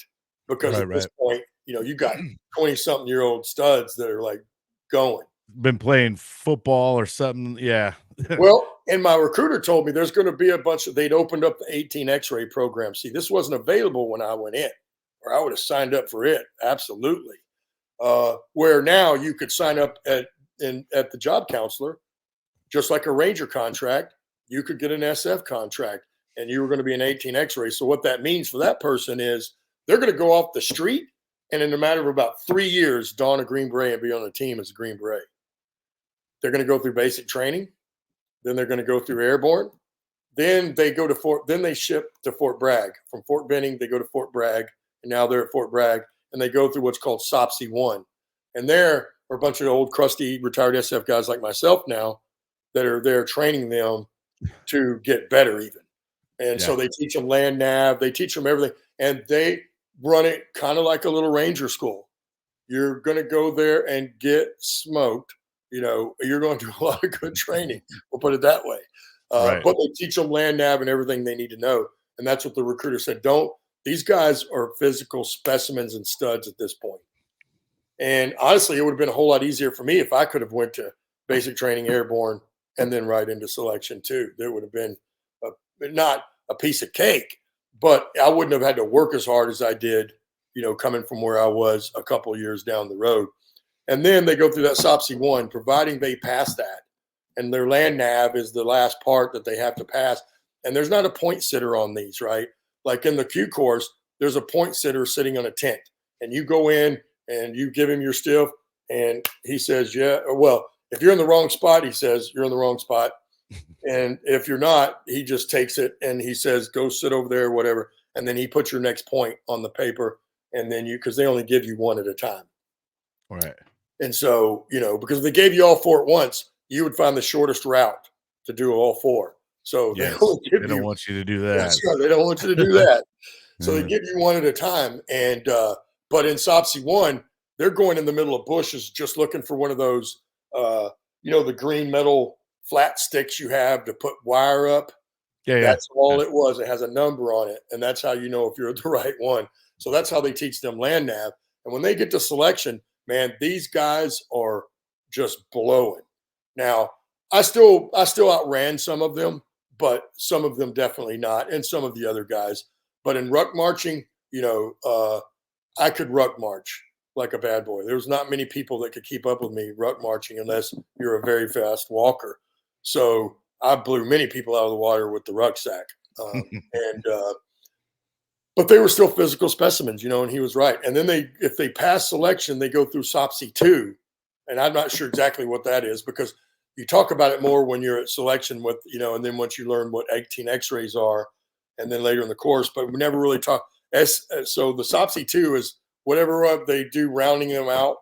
because at this point, you got 20-something-year-old studs that are like going. Been playing football or something. Yeah. Well, and my recruiter told me there's going to be a bunch they'd opened up the 18 X-ray program. See, this wasn't available when I went in, or I would have signed up for it. Absolutely. Where now you could sign up at the job counselor, just like a Ranger contract, you could get an SF contract and you were going to be an 18 X-ray. So what that means for that person is they're going to go off the street and in a matter of about 3 years, don a Green Beret and be on a team as a Green Beret. They're going to go through basic training. Then they're going to go through airborne. Then they go to then they ship to Fort Bragg. From Fort Benning, they go to Fort Bragg, and now they're at Fort Bragg, and they go through what's called SOPSI 1. And there are a bunch of old, crusty, retired SF guys like myself now that are there training them to get better even. And so they teach them land nav, they teach them everything, and they run it kind of like a little Ranger school. You're going to go there and get smoked. You're going to do a lot of good training. We'll put it that way. Right. But they teach them land nav and everything they need to know. And that's what the recruiter said. These guys are physical specimens and studs at this point. And honestly, it would have been a whole lot easier for me if I could have went to basic training airborne and then right into selection too. There would have been not a piece of cake, but I wouldn't have had to work as hard as I did, coming from where I was a couple of years down the road. And then they go through that SOPSI 1, providing they pass that. And their land nav is the last part that they have to pass. And there's not a point sitter on these, right? Like in the Q course, there's a point sitter sitting on a tent. And you go in and you give him your stiff, and he says, yeah. Or, well, if you're in the wrong spot, he says, you're in the wrong spot. And if you're not, he just takes it and he says, go sit over there or whatever. And then he puts your next point on the paper. And then because they only give you one at a time. All right. And so, because if they gave you all four at once, you would find the shortest route to do all four. So they don't want you to do that. That's right. They don't want you to do that. So they give you one at a time. And but in SOPSI 1, they're going in the middle of bushes just looking for one of those, the green metal flat sticks you have to put wire up. Yeah, That's all it was. It has a number on it. And that's how you know if you're the right one. So that's how they teach them land nav. And when they get to selection, man, these guys are just blowing. Now, I still outran some of them, but some of them definitely not, and some of the other guys. But in ruck marching, I could ruck march like a bad boy. There was not many people that could keep up with me ruck marching unless you're a very fast walker. So I blew many people out of the water with the rucksack. But they were still physical specimens, and he was right. And then if they pass selection, they go through SOPSI 2. And I'm not sure exactly what that is because you talk about it more when you're at selection with, and then once you learn what 18 x-rays are, and then later in the course, but we never really talk. So the SOPSI 2 is whatever they do, rounding them out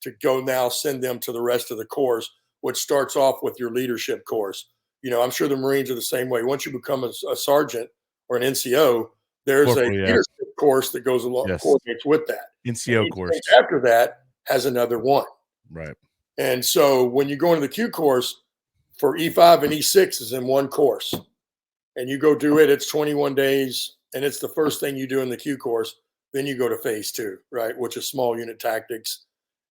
to go now send them to the rest of the course, which starts off with your leadership course. I'm sure the Marines are the same way. Once you become a sergeant or an NCO, there's a leadership course that goes along, coordinates with that. NCO course. After that has another one. Right. And so when you go into the Q course for E5 and E6 is in one course, and you go do it, it's 21 days, and it's the first thing you do in the Q course. Then you go to phase 2, right, which is small unit tactics.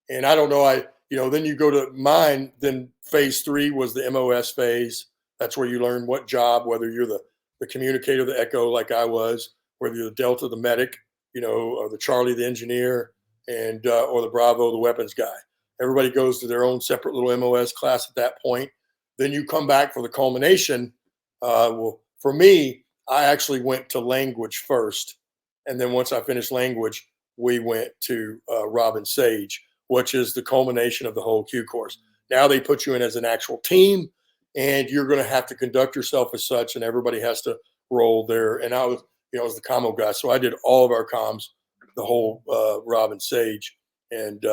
And I don't know, then you go to mine. Then phase 3 was the MOS phase. That's where you learn what job, whether you're the communicator, the echo, like I was, whether you're the Delta, the medic, or the Charlie, the engineer, and or the Bravo, the weapons guy. Everybody goes to their own separate little MOS class at that point. Then you come back for the culmination. Well, for me, I actually went to language first. And then once I finished language, we went to Robin Sage, which is the culmination of the whole Q course. Now they put you in as an actual team, and you're going to have to conduct yourself as such, and everybody has to roll there. And I was, I was the commo guy. So I did all of our comms, the whole Robin Sage. And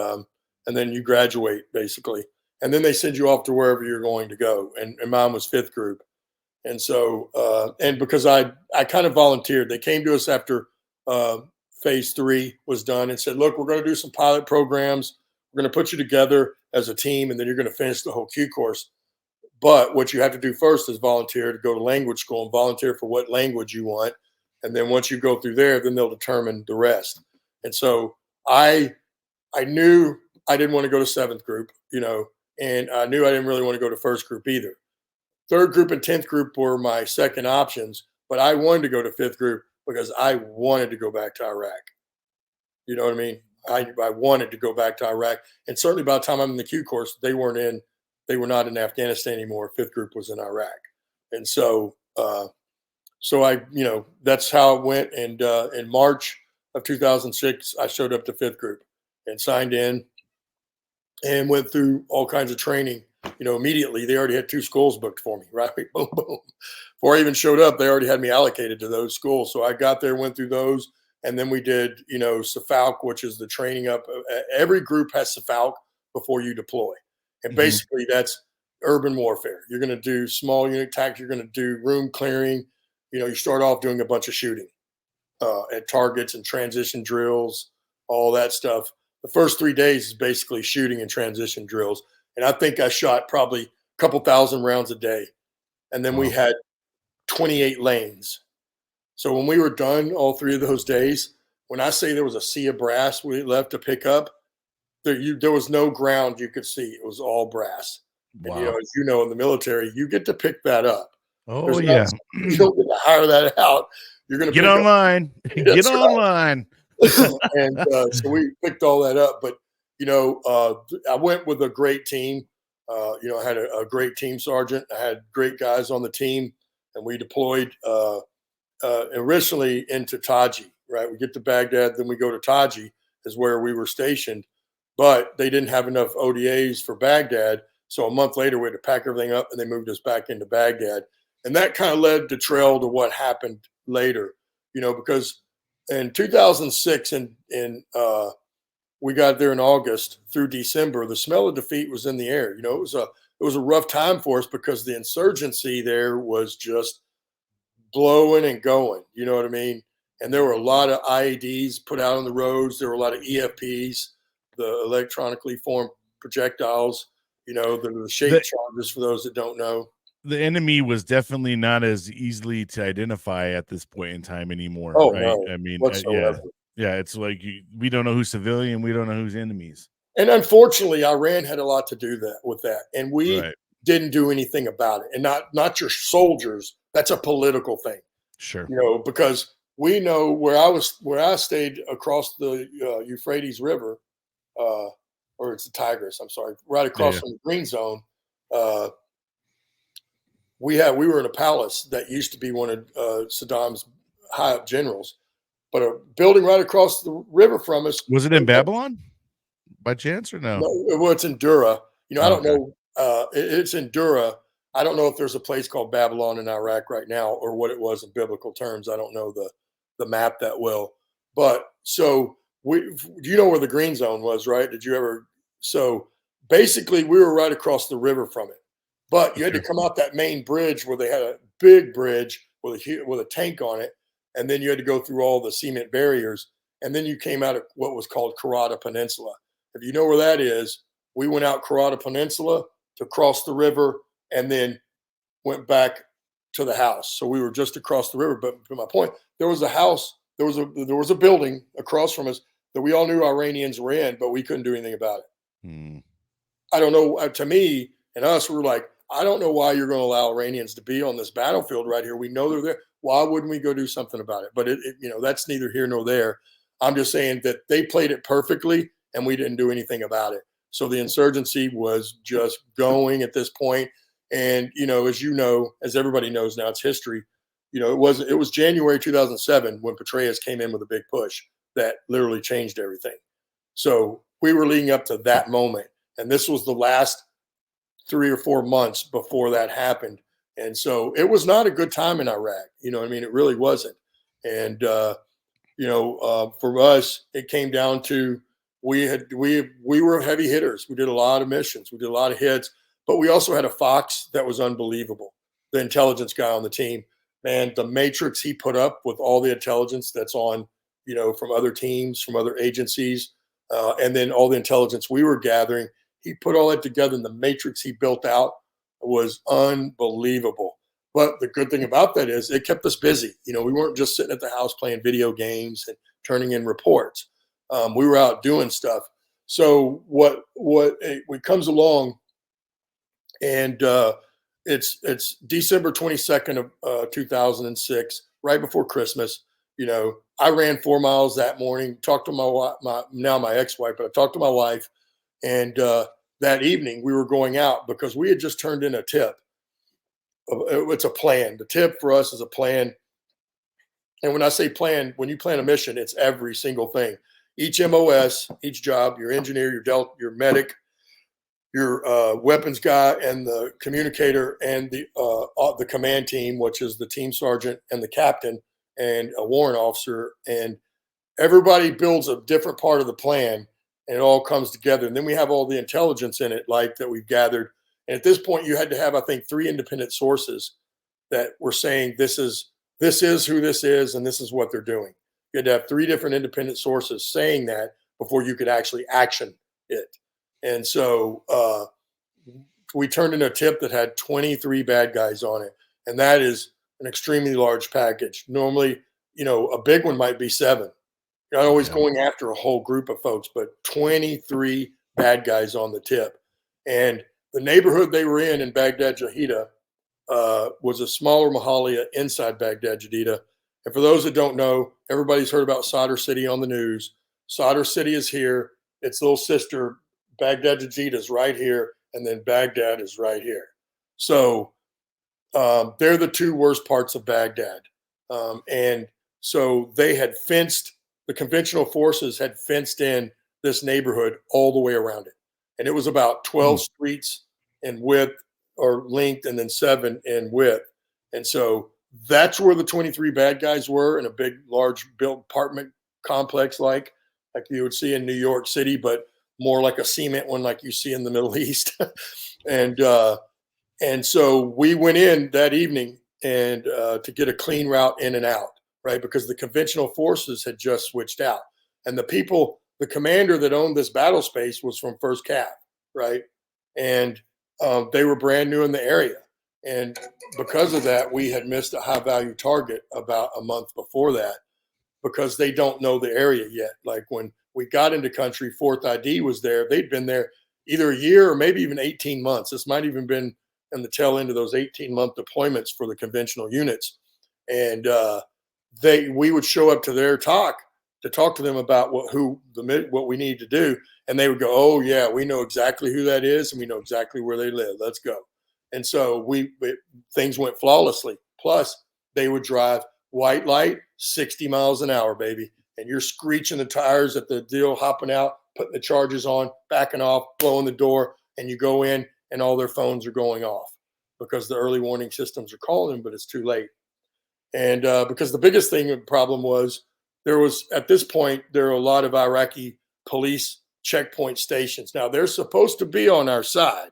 then you graduate, basically. And then they send you off to wherever you're going to go. And mine was 5th group. And so, and because I kind of volunteered, they came to us after phase 3 was done and said, look, we're going to do some pilot programs. We're going to put you together as a team, and then you're going to finish the whole Q course. But what you have to do first is volunteer to go to language school and volunteer for what language you want. And then once you go through there, then they'll determine the rest. And so I knew I didn't want to go to 7th group, and I knew I didn't really want to go to 1st group either. 3rd group and 10th group were my second options, but I wanted to go to 5th group because I wanted to go back to Iraq. You know what I mean? I wanted to go back to Iraq. And certainly by the time I'm in the Q course, they were not in Afghanistan anymore. 5th group was in Iraq. And so, I, that's how it went. And in March of 2006, I showed up to 5th group and signed in and went through all kinds of training. Immediately they already had 2 schools booked for me, right? Boom, boom. Before I even showed up, they already had me allocated to those schools. So I got there, went through those. And then we did, SFALC, which is the training up. Every group has SFALC before you deploy. And basically that's urban warfare. You're going to do small unit tactics. You're going to do room clearing. You start off doing a bunch of shooting at targets and transition drills, all that stuff. The first 3 days is basically shooting and transition drills. And I think I shot probably a couple thousand rounds a day. And then we had 28 lanes. So when we were done all 3 of those days, when I say there was a sea of brass we left to pick up, there was no ground you could see. It was all brass. Wow. And, as in the military, you get to pick that up. Oh, yeah. You don't get to hire that out. You're going to get online. Get online. And so we picked all that up. But, I went with a great team. I had a great team sergeant. I had great guys on the team, and we deployed originally into Taji, right? We get to Baghdad, then we go to Taji is where we were stationed, but they didn't have enough ODAs for Baghdad. So a month later, we had to pack everything up, and they moved us back into Baghdad. And that kind of led the trail to what happened later, because in 2006 we got there in August through December, the smell of defeat was in the air. It was a rough time for us because the insurgency there was just blowing and going, you know what I mean? And there were a lot of IEDs put out on the roads. There were a lot of EFPs, the electronically formed projectiles, the shape charges for those that don't know. The enemy was definitely not as easily to identify at this point in time anymore. Oh, right? no, I mean, whatsoever. Yeah, it's like we don't know who's civilian, we don't know who's enemies. And unfortunately, Iran had a lot to do with that, and we didn't do anything about it. And not your soldiers. That's a political thing. Sure. Because we know where I stayed across the Euphrates River, or it's the Tigris. I'm sorry, right across from the Green Zone. We were in a palace that used to be one of Saddam's high up generals. But a building right across the river from us. Was it in Babylon by chance or no? No, well, it's in Dura. I don't know. it's in Dura. I don't know if there's a place called Babylon in Iraq right now or what it was in biblical terms. I don't know the map that well. But so you know where the green zone was, right? Did you ever? So basically, we were right across the river from it. But you had to come out that main bridge where they had a big bridge with a tank on it, and then you had to go through all the cement barriers, and then you came out of what was called Karada Peninsula. If you know where that is, we went out Karada Peninsula to cross the river, and then went back to the house. So we were just across the river. But to my point, there was a house, there was a building across from us that we all knew Iranians were in, but we couldn't do anything about it. Hmm. I don't know. To me and us, we were like, I don't know why you're going to allow Iranians to be on this battlefield right here. We know they're there. Why wouldn't we go do something about it? But that's neither here nor there. I'm just saying that they played it perfectly and we didn't do anything about it. So the insurgency was just going at this point. And, as everybody knows now, it's history. It was January 2007 when Petraeus came in with a big push that literally changed everything. So we were leading up to that moment. And this was the last 3 or 4 months before that happened. And so it was not a good time in Iraq. It really wasn't. And, for us, it came down to we were heavy hitters. We did a lot of missions. We did a lot of hits, but we also had a Fox that was unbelievable. The intelligence guy on the team, man, the matrix he put up with all the intelligence that's on, from other teams, from other agencies, and then all the intelligence we were gathering. He put all that together, and the matrix he built out was unbelievable. But the good thing about that is it kept us busy. We weren't just sitting at the house playing video games and turning in reports. We were out doing stuff. So what comes along, and it's December 22nd of 2006, right before Christmas. I ran 4 miles that morning. Talked to my ex-wife, but I talked to my wife, and that evening we were going out because we had just turned in a tip. It's a plan. The tip for us is a plan. And when I say plan, when you plan a mission, it's every single thing. Each MOS, each job, your engineer, your medic, your weapons guy, and the communicator, and the command team, which is the team sergeant and the captain and a warrant officer. And everybody builds a different part of the plan, and it all comes together. And then we have all the intelligence in it, like that we've gathered. And at this point, you had to have, I think, 3 independent sources that were saying this is who this is, and this is what they're doing. You had to have 3 different independent sources saying that before you could actually action it. And so we turned in a tip that had 23 bad guys on it, and that is an extremely large package. Normally, a big one might be 7. You're not always going after a whole group of folks, but 23 bad guys on the tip. And the neighborhood they were in Baghdad Jadida was a smaller Mahalia inside Baghdad Jadida. And for those that don't know, everybody's heard about Sadr City on the news. Sadr City is here. Its little sister, Baghdad Jadida, is right here. And then Baghdad is right here. So they're the 2 worst parts of Baghdad. And so they had the conventional forces had fenced in this neighborhood all the way around it. And it was about 12 streets in width or length, and then 7 in width. And so that's where the 23 bad guys were, in a big, large built apartment complex like you would see in New York City, but more like a cement one like you see in the Middle East. And so we went in that evening and to get a clean route in and out, right? Because the conventional forces had just switched out. And the commander that owned this battle space was from 1st Cav, right? And they were brand new in the area. And because of that, we had missed a high value target about a month before that, because they don't know the area yet. Like when we got into country, 4th ID was there. They'd been there either a year or maybe even 18 months. This might even been in the tail end of those 18-month deployments for the conventional units. And we would show up to their talk to talk to them about what we need to do. And they would go, oh yeah, we know exactly who that is. And we know exactly where they live. Let's go. And so things went flawlessly. Plus they would drive white light, 60 miles an hour, baby. And you're screeching the tires at the deal, hopping out, putting the charges on, backing off, blowing the door. And you go in and all their phones are going off because the early warning systems are calling them, but it's too late. And because the biggest problem was at this point, there are a lot of Iraqi police checkpoint stations. Now, they're supposed to be on our side,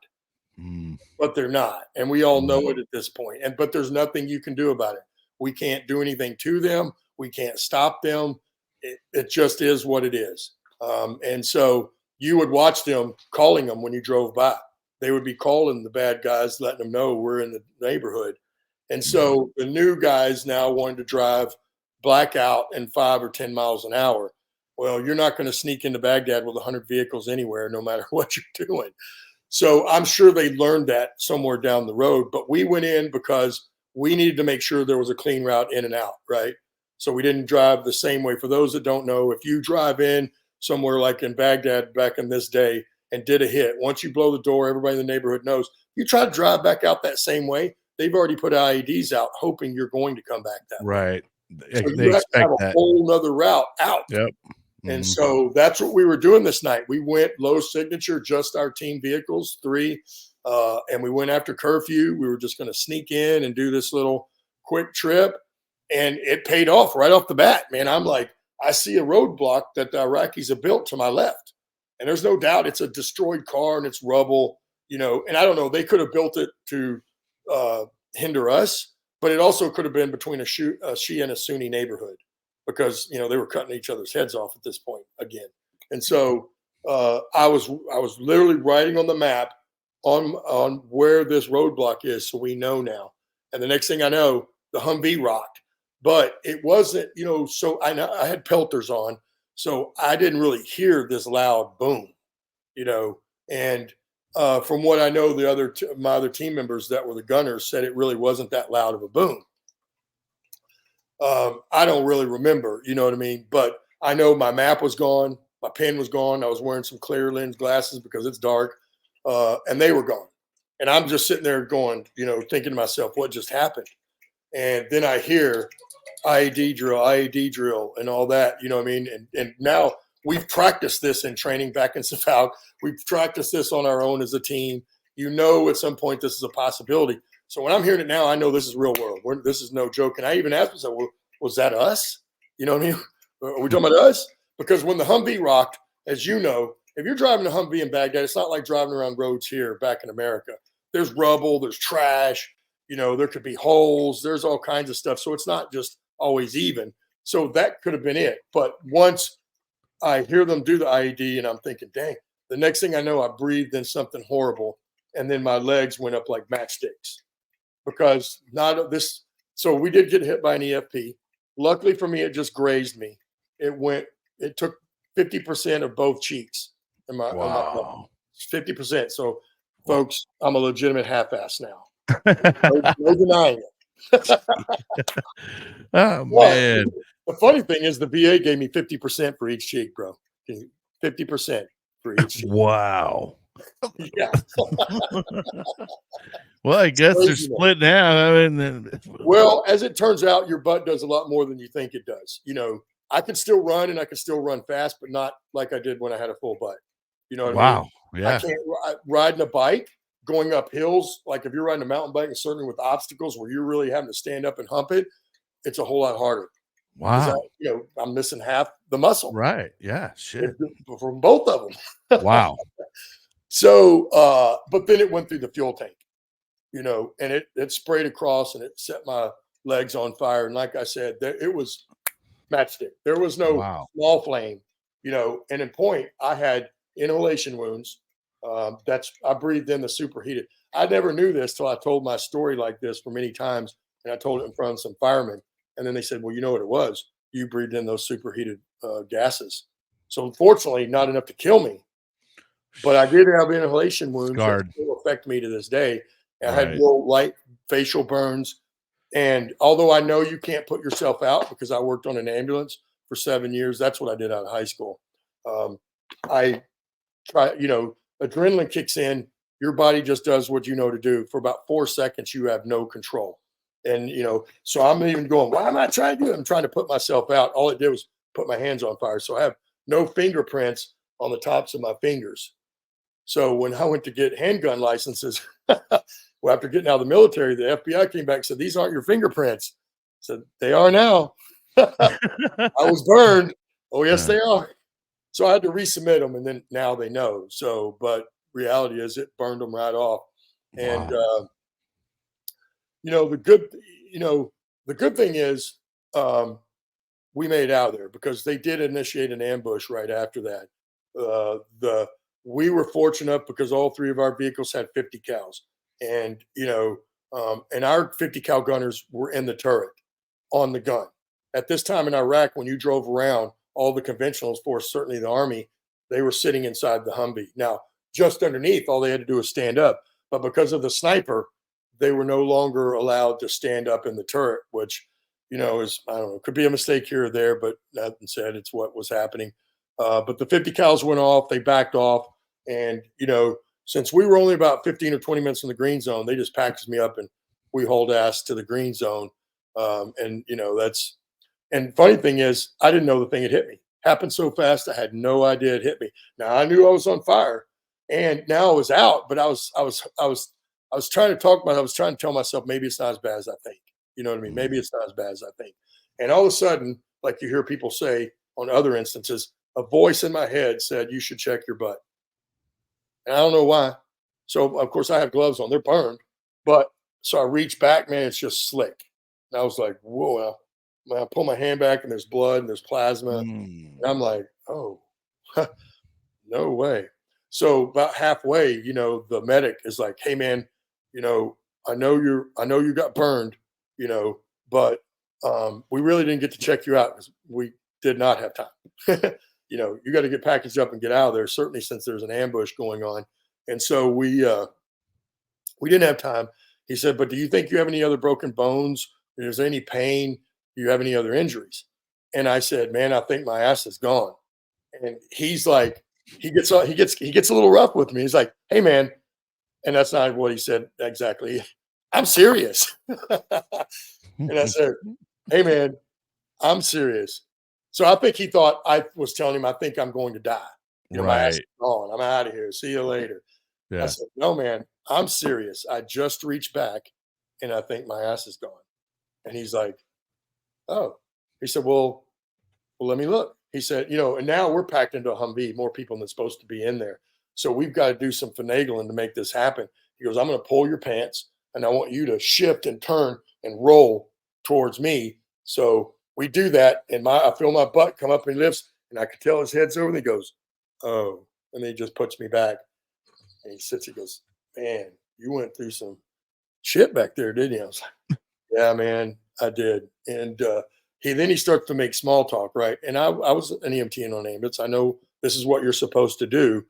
but they're not. And we all know it at this point. But there's nothing you can do about it. We can't do anything to them. We can't stop them. It just is what it is. And so you would watch them calling them when you drove by. They would be calling the bad guys, letting them know we're in the neighborhood. And so the new guys now wanted to drive blackout in 5 or 10 miles an hour. Well, you're not going to sneak into Baghdad with 100 vehicles anywhere, no matter what you're doing. So I'm sure they learned that somewhere down the road. But we went in because we needed to make sure there was a clean route in and out, right? So we didn't drive the same way. For those that don't know, if you drive in somewhere like in Baghdad back in this day and did a hit, once you blow the door, everybody in the neighborhood knows. You try to drive back out that same way, they've already put IEDs out, hoping you're going to come back that way. Right. So They you have to have expect a that. whole nother route out. Yep. And so that's what we were doing this night. We went low signature, just our team vehicles, 3, and we went after curfew. We were just going to sneak in and do this little quick trip, and it paid off right off the bat, man. I'm like, I see a roadblock that the Iraqis have built to my left, and there's no doubt it's a destroyed car and it's rubble, and I don't know, they could have built it to hinder us, but it also could have been between a Shia and a Sunni neighborhood, because they were cutting each other's heads off at this point again. And so I was literally writing on the map on where this roadblock is, so we know now. And the next thing I know, the Humvee rocked, but it wasn't, so I had pelters on, so I didn't really hear this loud boom, and from what I know, my other team members that were the gunners said it really wasn't that loud of a boom. I don't really remember, you know what I mean? But I know my map was gone. My pen was gone. I was wearing some clear lens glasses because it's dark, and they were gone. And I'm just sitting there going, thinking to myself, what just happened? And then I hear IED drill, and all that, you know what I mean? And now we've practiced this in training back in SFAS. We've practiced this on our own as a team. At some point this is a possibility. So when I'm hearing it now, I know this is real world. This is no joke. And I even asked myself, well, was that us? You know what I mean? Are we talking about us? Because when the Humvee rocked, as you know, if you're driving a Humvee in Baghdad, it's not like driving around roads here back in America. There's rubble, there's trash, there could be holes, there's all kinds of stuff. So it's not just always even. So that could have been it. But once I hear them do the IED and I'm thinking, dang, the next thing I know, I breathed in something horrible. And then my legs went up like matchsticks. Because so we did get hit by an EFP. Luckily for me, it just grazed me. It took 50% of both cheeks. Wow. 50%. So, folks, I'm a legitimate half-ass now. No denying it. Oh, man. The funny thing is the VA gave me 50% for each cheek, bro. 50% for each cheek. Wow. Yeah. Well, I guess they're split now. Well, as it turns out, your butt does a lot more than you think it does. I can still run, and I can still run fast, but not like I did when I had a full butt. You know what I mean? Yeah. I can't riding a bike, going up hills. Like if you're riding a mountain bike, and certainly with obstacles where you're really having to stand up and hump it, it's a whole lot harder. Wow. I'm missing half the muscle. Right. Yeah. Shit. From both of them. Wow. So, but then it went through the fuel tank, and it sprayed across, and it set my legs on fire. And like I said, it was matchstick. There was no small flame, and in point, I had inhalation wounds. I breathed in the superheated. I never knew this till I told my story like this for many times. And I told it in front of some firemen. And then they said, well, you know what it was? You breathed in those superheated gases. So unfortunately, not enough to kill me. But I did have inhalation wounds that still affect me to this day. I had real light facial burns. And although I know you can't put yourself out because I worked on an ambulance for 7 years, that's what I did out of high school. I try, adrenaline kicks in. Your body just does what you know to do. For about 4 seconds, you have no control. And, so I'm even going, why am I trying to do it? I'm trying to put myself out. All it did was put my hands on fire. So I have no fingerprints on the tops of my fingers. So when I went to get handgun licenses, well, after getting out of the military, the FBI came back and said, "These aren't your fingerprints." I said, "They are now." I was burned. Oh, yes, they are. So I had to resubmit them, and then now they know. So, but reality is, it burned them right off. And Wow. you know, the good, you know, the good thing is, we made it out of there because they did initiate an ambush right after that. The We were fortunate because all three of our vehicles had 50 cals, and and our 50 cal gunners were in the turret on the gun. At this time in Iraq, when you drove around, all the conventionals force, certainly the Army, they were sitting inside the Humvee. Now, just underneath, all they had to do was stand up. But because of the sniper, they were no longer allowed to stand up in the turret, which, is, I don't know, could be a mistake here or there, but nothing said, it's what was happening. But the 50 cals went off, they backed off. And, since we were only about 15 or 20 minutes in the green zone, they just packaged me up and we hauled ass to the green zone. And funny thing is, I didn't know the thing had hit me. Happened so fast, I had no idea it hit me. Now I knew I was on fire, and now I was out. But I was trying to talk about. I was trying to tell myself maybe it's not as bad as I think. You know what I mean? Maybe it's not as bad as I think. And all of a sudden, like you hear people say on other instances, a voice in my head said, "You should check your butt." And I don't know why. So of course I have gloves on; they're burned. But so I reach back, man, it's just slick. And I was like, "Whoa!" I pull my hand back and there's blood and there's plasma. And I'm like, "Oh, no way." So about halfway, the medic is like, "Hey man, I know you got burned, but we really didn't get to check you out because we did not have time. You got to get packaged up and get out of there, certainly since there's an ambush going on." And so we didn't have time. He said, "But do you think you have any other broken bones? Is there any pain? Do you have any other injuries?" And I said, "Man, I think my ass is gone." And he's like, he gets a little rough with me. He's like, "Hey man," and that's not what he said exactly. "I'm serious." And I said, "Hey man, I'm serious." So I think he thought I was telling him I think I'm going to die. My ass is Right. gone. I'm out of here. See you later. I Yeah. said, "No, man, I'm serious. I just reached back and I think my ass is gone." And he's like, "Oh." He said, "Well, let me look." He said, and now we're packed into a Humvee, more people than supposed to be in there. So we've got to do some finagling to make this happen. He goes, "I'm going to pull your pants and I want you to shift and turn and roll towards me." So we do that. And I feel my butt come up and he lifts and I could tell his head's over and he goes, "Oh," and then he just puts me back and he sits, he goes, "Man, you went through some shit back there, didn't you?" I was like, "Yeah, man, I did." And he starts to make small talk, right? And I was an EMT and on ambulance. I know this is what you're supposed to do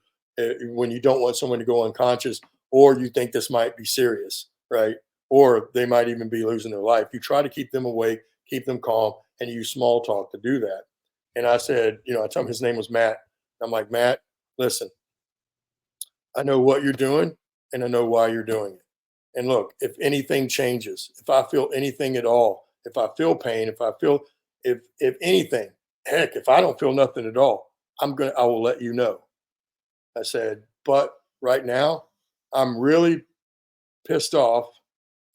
when you don't want someone to go unconscious, or you think this might be serious, right? Or they might even be losing their life. You try to keep them awake, keep them calm, and you use small talk to do that. And I said, I told him his name was Matt. I'm like, "Matt, listen, I know what you're doing, and I know why you're doing it. And look, if anything changes, if I feel anything at all, if I feel pain, if anything, heck, if I don't feel nothing at all, I will let you know." I said, "But right now, I'm really pissed off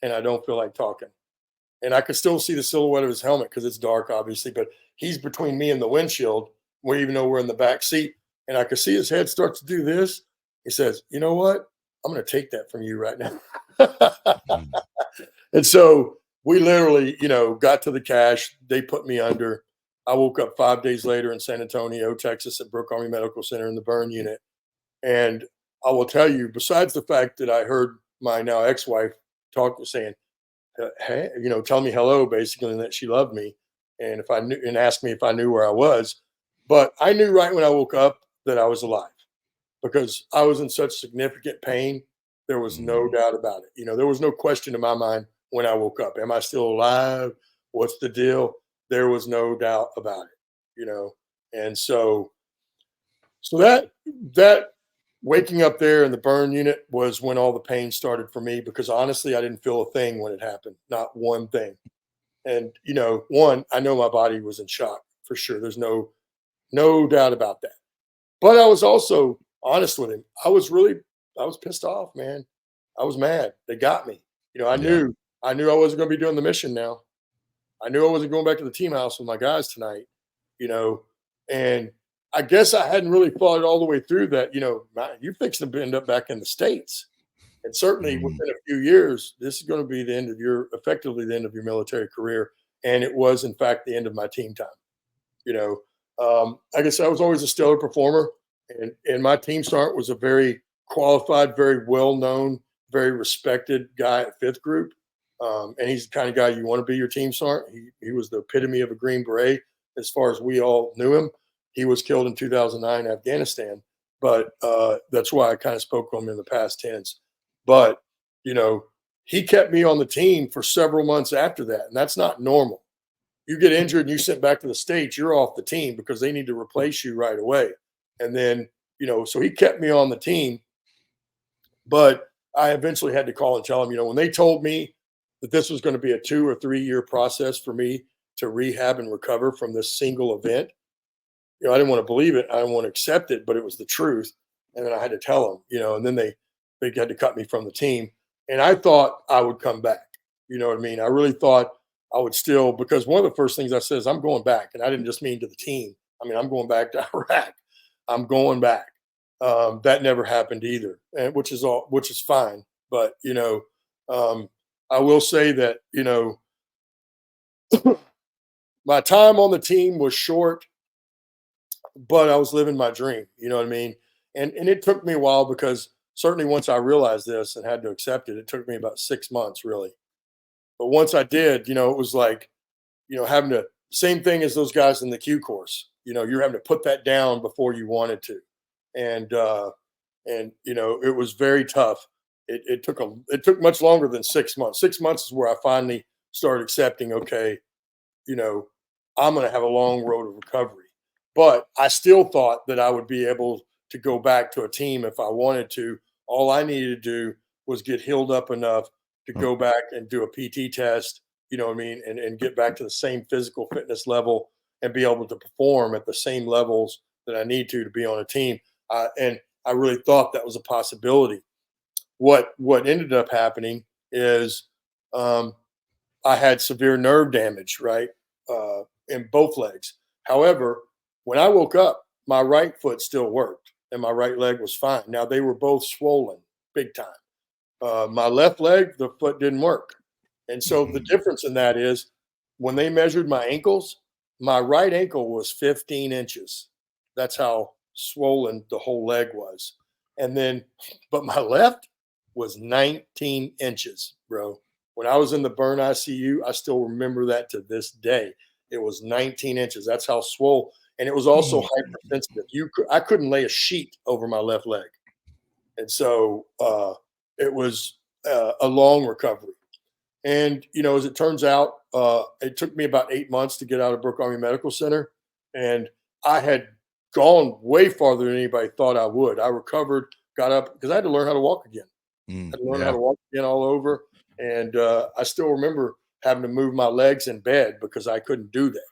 and I don't feel like talking." And I could still see the silhouette of his helmet because it's dark, obviously, but he's between me and the windshield. We even though we're in the back seat, and I could see his head start to do this. He says, "You know what? I'm going to take that from you right now." Mm. And so we literally, got to the cache. They put me under. I woke up 5 days later in San Antonio, Texas, at Brooke Army Medical Center in the burn unit. And I will tell you, besides the fact that I heard my now ex-wife saying, "Hey," tell me hello, basically, and that she loved me, and if I knew, and asked me if I knew where I was. But I knew right when I woke up that I was alive because I was in such significant pain. There was no Mm. doubt about it. There was no question in my mind when I woke up. Am I still alive? What's the deal? There was no doubt about it. And so that waking up there in the burn unit was when all the pain started for me because honestly, I didn't feel a thing when it happened, not one thing. And one, I know my body was in shock for sure. There's no doubt about that. But I was also honest with him. I was pissed off, man. I was mad. They got me. I Yeah. knew I wasn't going to be doing the mission now. I knew I wasn't going back to the team house with my guys tonight, and I guess I hadn't really thought it all the way through that, you're fixing to end up back in the States. And certainly Mm. within a few years, this is going to be effectively the end of your military career. And it was, in fact, the end of my team time. Like I said, I was always a stellar performer. And my team sergeant was a very qualified, very well known, very respected guy at Fifth Group. And he's the kind of guy you want to be your team sergeant. He was the epitome of a Green Beret as far as we all knew him. He was killed in 2009 in Afghanistan, but that's why I kind of spoke on him in the past tense. But, he kept me on the team for several months after that, and that's not normal. You get injured and you sent back to the States, you're off the team because they need to replace you right away. And then, so he kept me on the team, but I eventually had to call and tell him, when they told me that this was going to be a 2 or 3 year process for me to rehab and recover from this single event, I didn't want to believe it. I didn't want to accept it, but it was the truth. And then I had to tell them, and then they had to cut me from the team. And I thought I would come back. You know what I mean? I really thought I would still, because one of the first things I said is I'm going back. And I didn't just mean to the team. I mean, I'm going back to Iraq. I'm going back. That never happened either, and which is fine. But, I will say that, my time on the team was short, but I was living my dream. You know what I mean? And it took me a while because certainly once I realized this and had to accept it, it took me about 6 months really. But once I did, it was like, having to, same thing as those guys in the Q course, you're having to put that down before you wanted to. And it was very tough. It took much longer than 6 months. 6 months is where I finally started accepting, okay, I'm going to have a long road of recovery. But I still thought that I would be able to go back to a team if I wanted to. All I needed to do was get healed up enough to go back and do a PT test, you know what I mean, and get back to the same physical fitness level and be able to perform at the same levels that I need to be on a team. And I really thought that was a possibility. What ended up happening is I had severe nerve damage, right, in both legs. However, when I woke up, my right foot still worked and my right leg was fine. Now, they were both swollen big time. My left leg, the foot didn't work. And so the difference in that is when they measured my ankles, my right ankle was 15 inches. That's how swollen the whole leg was. And then, but my left was 19 inches, bro. When I was in the burn ICU, I still remember that to this day. It was 19 inches. That's how swole. And it was also hypersensitive. I couldn't lay a sheet over my left leg. And so it was a long recovery. And, as it turns out, it took me about 8 months to get out of Brooke Army Medical Center. And I had gone way farther than anybody thought I would. I recovered, got up, because I had to learn how to walk again. I had to learn how to walk again all over. And I still remember having to move my legs in bed because I couldn't do that.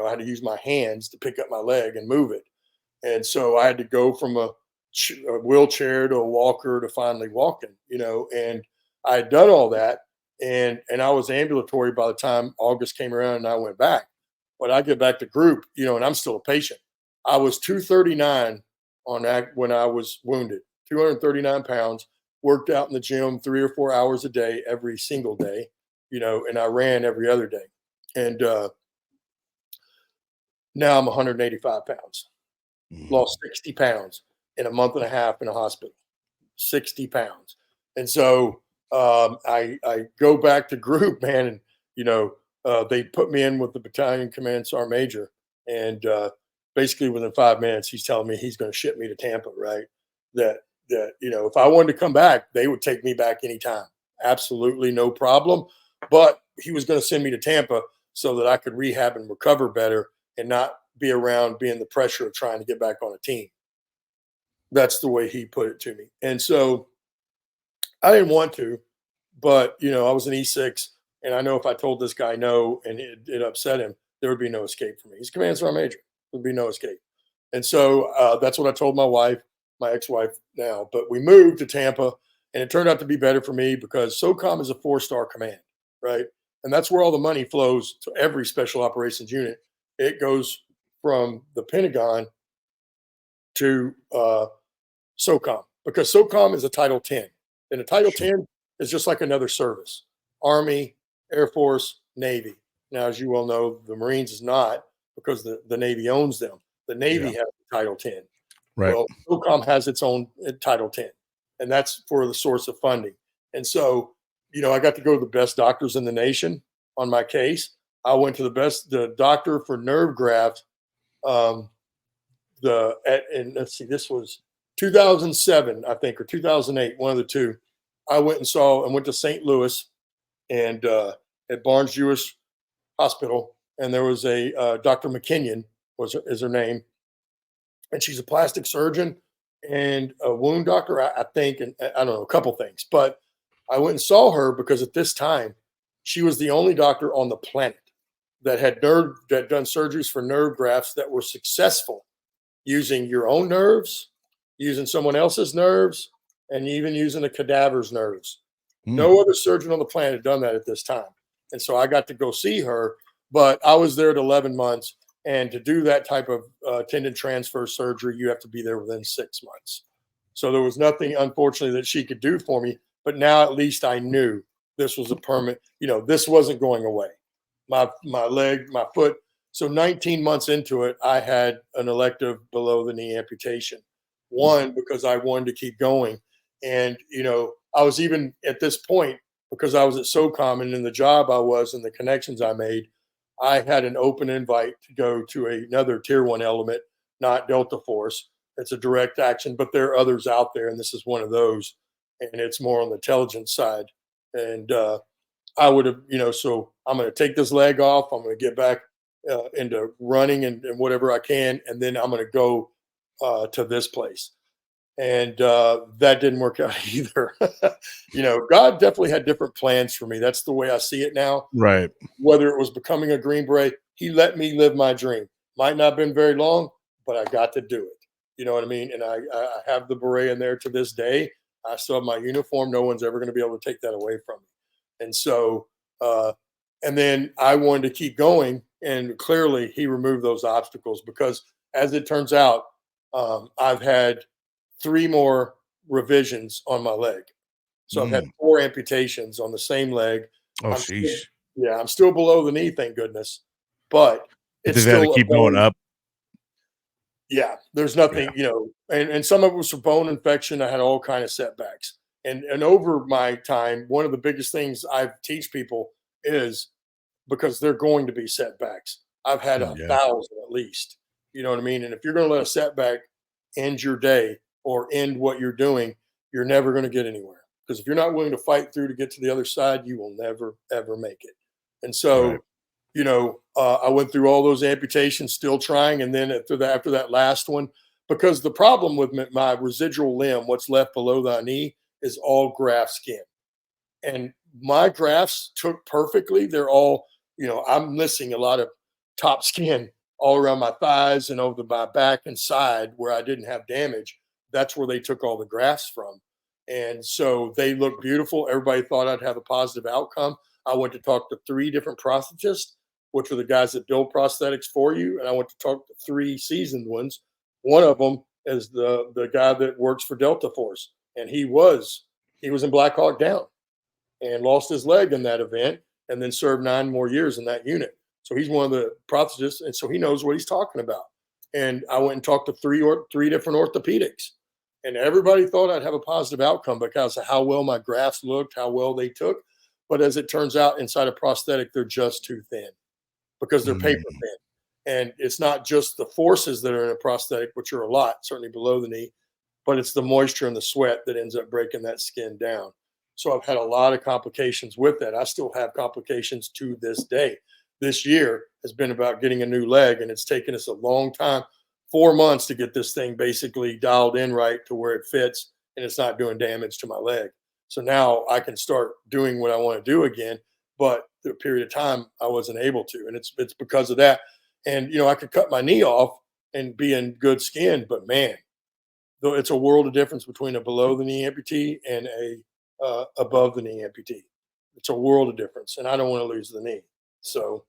I had to use my hands to pick up my leg and move it. And so I had to go from a wheelchair to a walker to finally walking, and I had done all that. And I was ambulatory by the time August came around and I went back. But I get back to group, and I'm still a patient. I was 239 on that when I was wounded, 239 pounds, worked out in the gym 3 or 4 hours a day, every single day, and I ran every other day. And now I'm 185 pounds, lost 60 pounds in a month and a half in a hospital, 60 pounds. And so I go back to group, man, and they put me in with the battalion command sergeant major, and basically within 5 minutes, he's telling me he's going to ship me to Tampa, right? That if I wanted to come back, they would take me back anytime, absolutely no problem. But he was going to send me to Tampa so that I could rehab and recover better and not be around being the pressure of trying to get back on a team. That's the way he put it to me. And so I didn't want to, but, I was an E6, and I know if I told this guy no and it upset him, there would be no escape for me. He's command sergeant major. There would be no escape. And so that's what I told my wife. my ex-wife now, but we moved to Tampa, and it turned out to be better for me because SOCOM is a 4-star command, right? And that's where all the money flows to every special operations unit. It goes from the Pentagon to SOCOM, because SOCOM is a Title 10. And a Title 10 is just like another service: Army, Air Force, Navy. Now, as you well know, the Marines is not, because the Navy owns them. The Navy has Title 10. Right. Well, SOCOM has its own Title 10, and that's for the source of funding. And so, I got to go to the best doctors in the nation on my case. I went to the doctor for nerve graft. And let's see, this was 2007, I think, or 2008, one of the two. I went to St. Louis, and at Barnes Jewish Hospital, and there was a Dr. McKinnon is her name, and she's a plastic surgeon and a wound doctor, I think, and I don't know, a couple things. But I went and saw her because at this time she was the only doctor on the planet that had done surgeries for nerve grafts that were successful, using your own nerves, using someone else's nerves, and even using a cadaver's nerves. No other surgeon on the planet had done that at this time. And so I got to go see her, but I was there at 11 months. And to do that type of tendon transfer surgery, you have to be there within 6 months. So there was nothing, unfortunately, that she could do for me. But now at least I knew this was a permanent, this wasn't going away. My leg, my foot. So 19 months into it, I had an elective below the knee amputation. One, because I wanted to keep going. And, I was even at this point, because I was at SOCOM and in the job I was and the connections I made, I had an open invite to go to another Tier 1 element, not Delta Force. It's a direct action, but there are others out there, and this is one of those. And it's more on the intelligence side. And I would have, so I'm going to take this leg off. I'm going to get back into running and whatever I can, and then I'm going to go to this place. And that didn't work out either. God definitely had different plans for me. That's the way I see it now. Right. Whether it was becoming a Green Beret, he let me live my dream. Might not have been very long, but I got to do it. You know what I mean? And I have the beret in there to this day. I still have my uniform. No one's ever going to be able to take that away from me. And so, and then I wanted to keep going. And clearly he removed those obstacles, because as it turns out, I've had 3 more revisions on my leg. So I've had 4 amputations on the same leg. Oh, sheesh. I'm still below the knee, thank goodness. But it's They've had still to keep going up. Yeah, there's nothing, and some of it was for bone infection. I had all kind of setbacks. And over my time, one of the biggest things I teach people is, because they're going to be setbacks. I've had 1,000 at least. You know what I mean? And if you're going to let a setback end your day or end what you're doing, you're never going to get anywhere. Because if you're not willing to fight through to get to the other side, you will never, ever make it. And so, I went through all those amputations, still trying. And then after that last one, because the problem with my residual limb, what's left below the knee, is all graft skin. And my grafts took perfectly. They're all, I'm missing a lot of top skin all around my thighs and over my back and side where I didn't have damage. That's where they took all the grafts from. And so they look beautiful. Everybody thought I'd have a positive outcome. I went to talk to 3 different prosthetists, which are the guys that build prosthetics for you. And I went to talk to 3 seasoned ones. One of them is the guy that works for Delta Force. And he was in Black Hawk Down and lost his leg in that event, and then served 9 more years in that unit. So he's one of the prosthetists, and so he knows what he's talking about. And I went and talked to 3 different orthopedics, and everybody thought I'd have a positive outcome because of how well my grafts looked, how well they took. But as it turns out, inside a prosthetic, they're just too thin because they're paper thin. And it's not just the forces that are in a prosthetic, which are a lot, certainly below the knee, but it's the moisture and the sweat that ends up breaking that skin down. So I've had a lot of complications with that. I still have complications to this day. This year has been about getting a new leg, and it's taken us a long time, 4 months, to get this thing basically dialed in right to where it fits and it's not doing damage to my leg. So now I can start doing what I want to do again, but the period of time I wasn't able to. And it's because of that. And, I could cut my knee off and be in good skin, but man, though it's a world of difference between a below the knee amputee and a above the knee amputee. It's a world of difference, and I don't want to lose the knee. So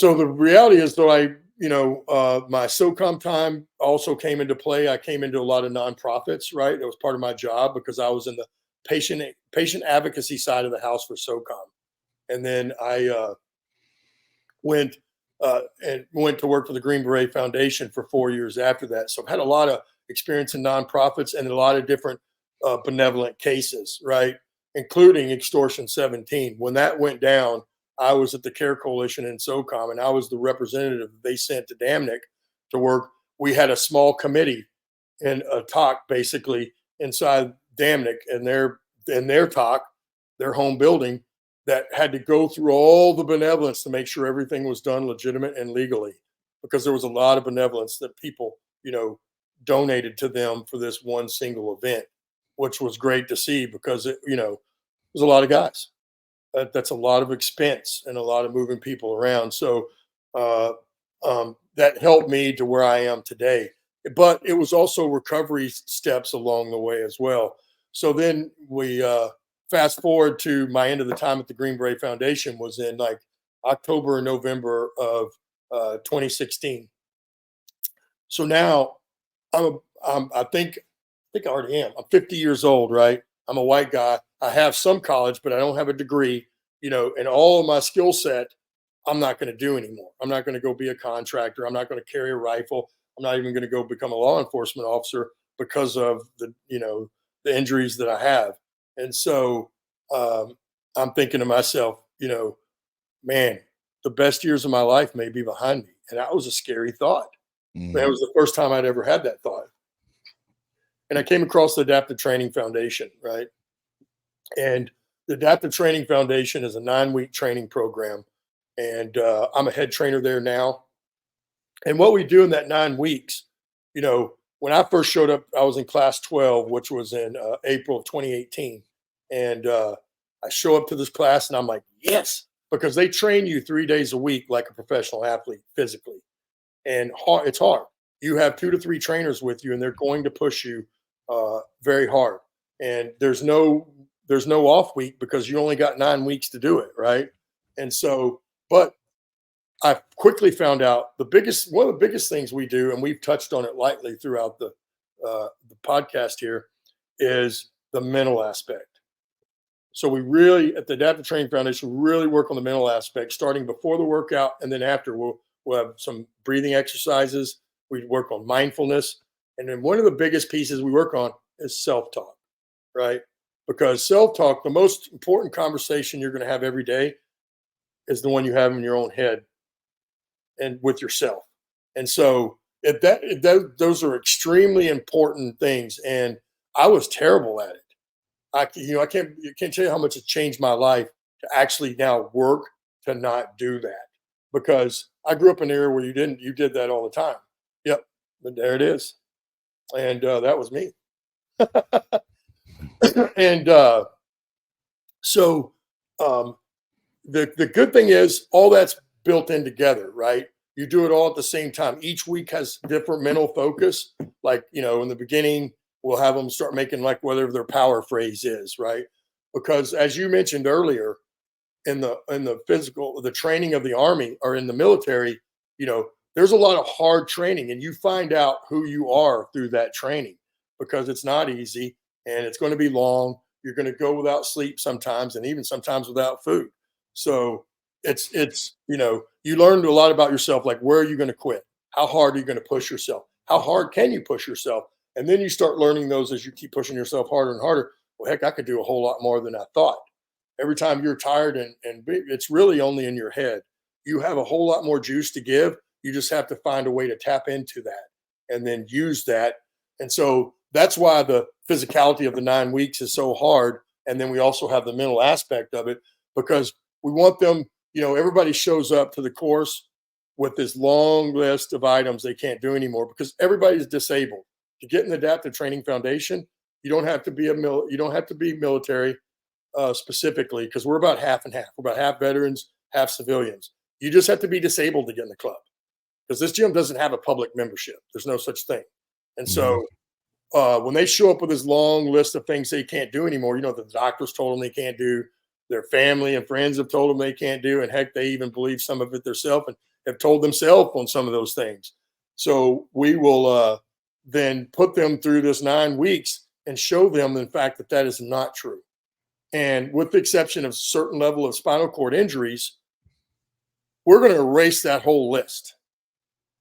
the reality is, though, my SOCOM time also came into play. I came into a lot of nonprofits, right? It was part of my job because I was in the patient advocacy side of the house for SOCOM, and then I went to work for the Green Beret Foundation for 4 years after that. So I've had a lot of experience in nonprofits and a lot of different benevolent cases, right? Including Extortion 17. When that went down, I was at the CARE Coalition in SOCOM, and I was the representative they sent to Damnick to work. We had a small committee and a talk basically inside Damnick and their talk, their home building, that had to go through all the benevolence to make sure everything was done legitimate and legally, because there was a lot of benevolence that people, donated to them for this one single event, which was great to see because there's a lot of guys. That's a lot of expense and a lot of moving people around. So that helped me to where I am today. But it was also recovery steps along the way as well. So then we fast forward to my end of the time at the Green Beret Foundation was in like October and November of 2016. So now I think I already am. I'm 50 years old, right? I'm a white guy. I have some college, but I don't have a degree, and all of my skill set, I'm not going to do anymore. I'm not going to go be a contractor. I'm not going to carry a rifle. I'm not even going to go become a law enforcement officer because of the injuries that I have. And so I'm thinking to myself, man, the best years of my life may be behind me. And that was a scary thought. That was the first time I'd ever had that thought. And I came across the Adaptive Training Foundation, right? And the Adaptive Training Foundation is a 9-week training program. And I'm a head trainer there now. And what we do in that 9 weeks, when I first showed up, I was in class 12, which was in April of 2018. And I show up to this class and I'm like, yes, because they train you 3 days a week like a professional athlete physically. And it's hard. You have 2 to 3 trainers with you, and they're going to push you very hard. And there's no off week because you only got 9 weeks to do it, right? And so, but I quickly found out one of the biggest things we do, and we've touched on it lightly throughout the podcast here, is the mental aspect. So we really, at the Adaptive Training Foundation, really work on the mental aspect, starting before the workout, and then after we'll have some breathing exercises. We work on mindfulness. And then one of the biggest pieces we work on is self-talk, right? Because self-talk, the most important conversation you're going to have every day is the one you have in your own head and with yourself. And so those are extremely important things. And I was terrible at it. I can't tell you how much it changed my life to actually now work to not do that, because I grew up in an area where you did that all the time. Yep. But there it is. And that was me. And so the good thing is all that's built in together, right? You do it all at the same time. Each week has different mental focus. Like, in the beginning, we'll have them start making like whatever their power phrase is, right? Because as you mentioned earlier, in the training of the Army or in the military, there's a lot of hard training, and you find out who you are through that training, because it's not easy and it's going to be long. You're going to go without sleep sometimes, and even sometimes without food. So it's you learn a lot about yourself, like where are you going to quit? How hard are you going to push yourself? How hard can you push yourself? And then you start learning those as you keep pushing yourself harder and harder. Well, heck, I could do a whole lot more than I thought. Every time you're tired and it's really only in your head. You have a whole lot more juice to give. You just have to find a way to tap into that and then use that. And so that's why the physicality of the 9 weeks is so hard. And then we also have the mental aspect of it, because we want them, everybody shows up to the course with this long list of items they can't do anymore because everybody's disabled. To get in the Adaptive Training Foundation, you don't have to be military specifically, because we're about half and half. We're about half veterans, half civilians. You just have to be disabled to get in the club, because this gym doesn't have a public membership. There's no such thing. And so when they show up with this long list of things they can't do anymore, the doctors told them they can't do, their family and friends have told them they can't do, and heck, they even believe some of it themselves and have told themselves on some of those things. So we will then put them through this 9 weeks and show them, in fact, that is not true. And with the exception of certain level of spinal cord injuries, we're going to erase that whole list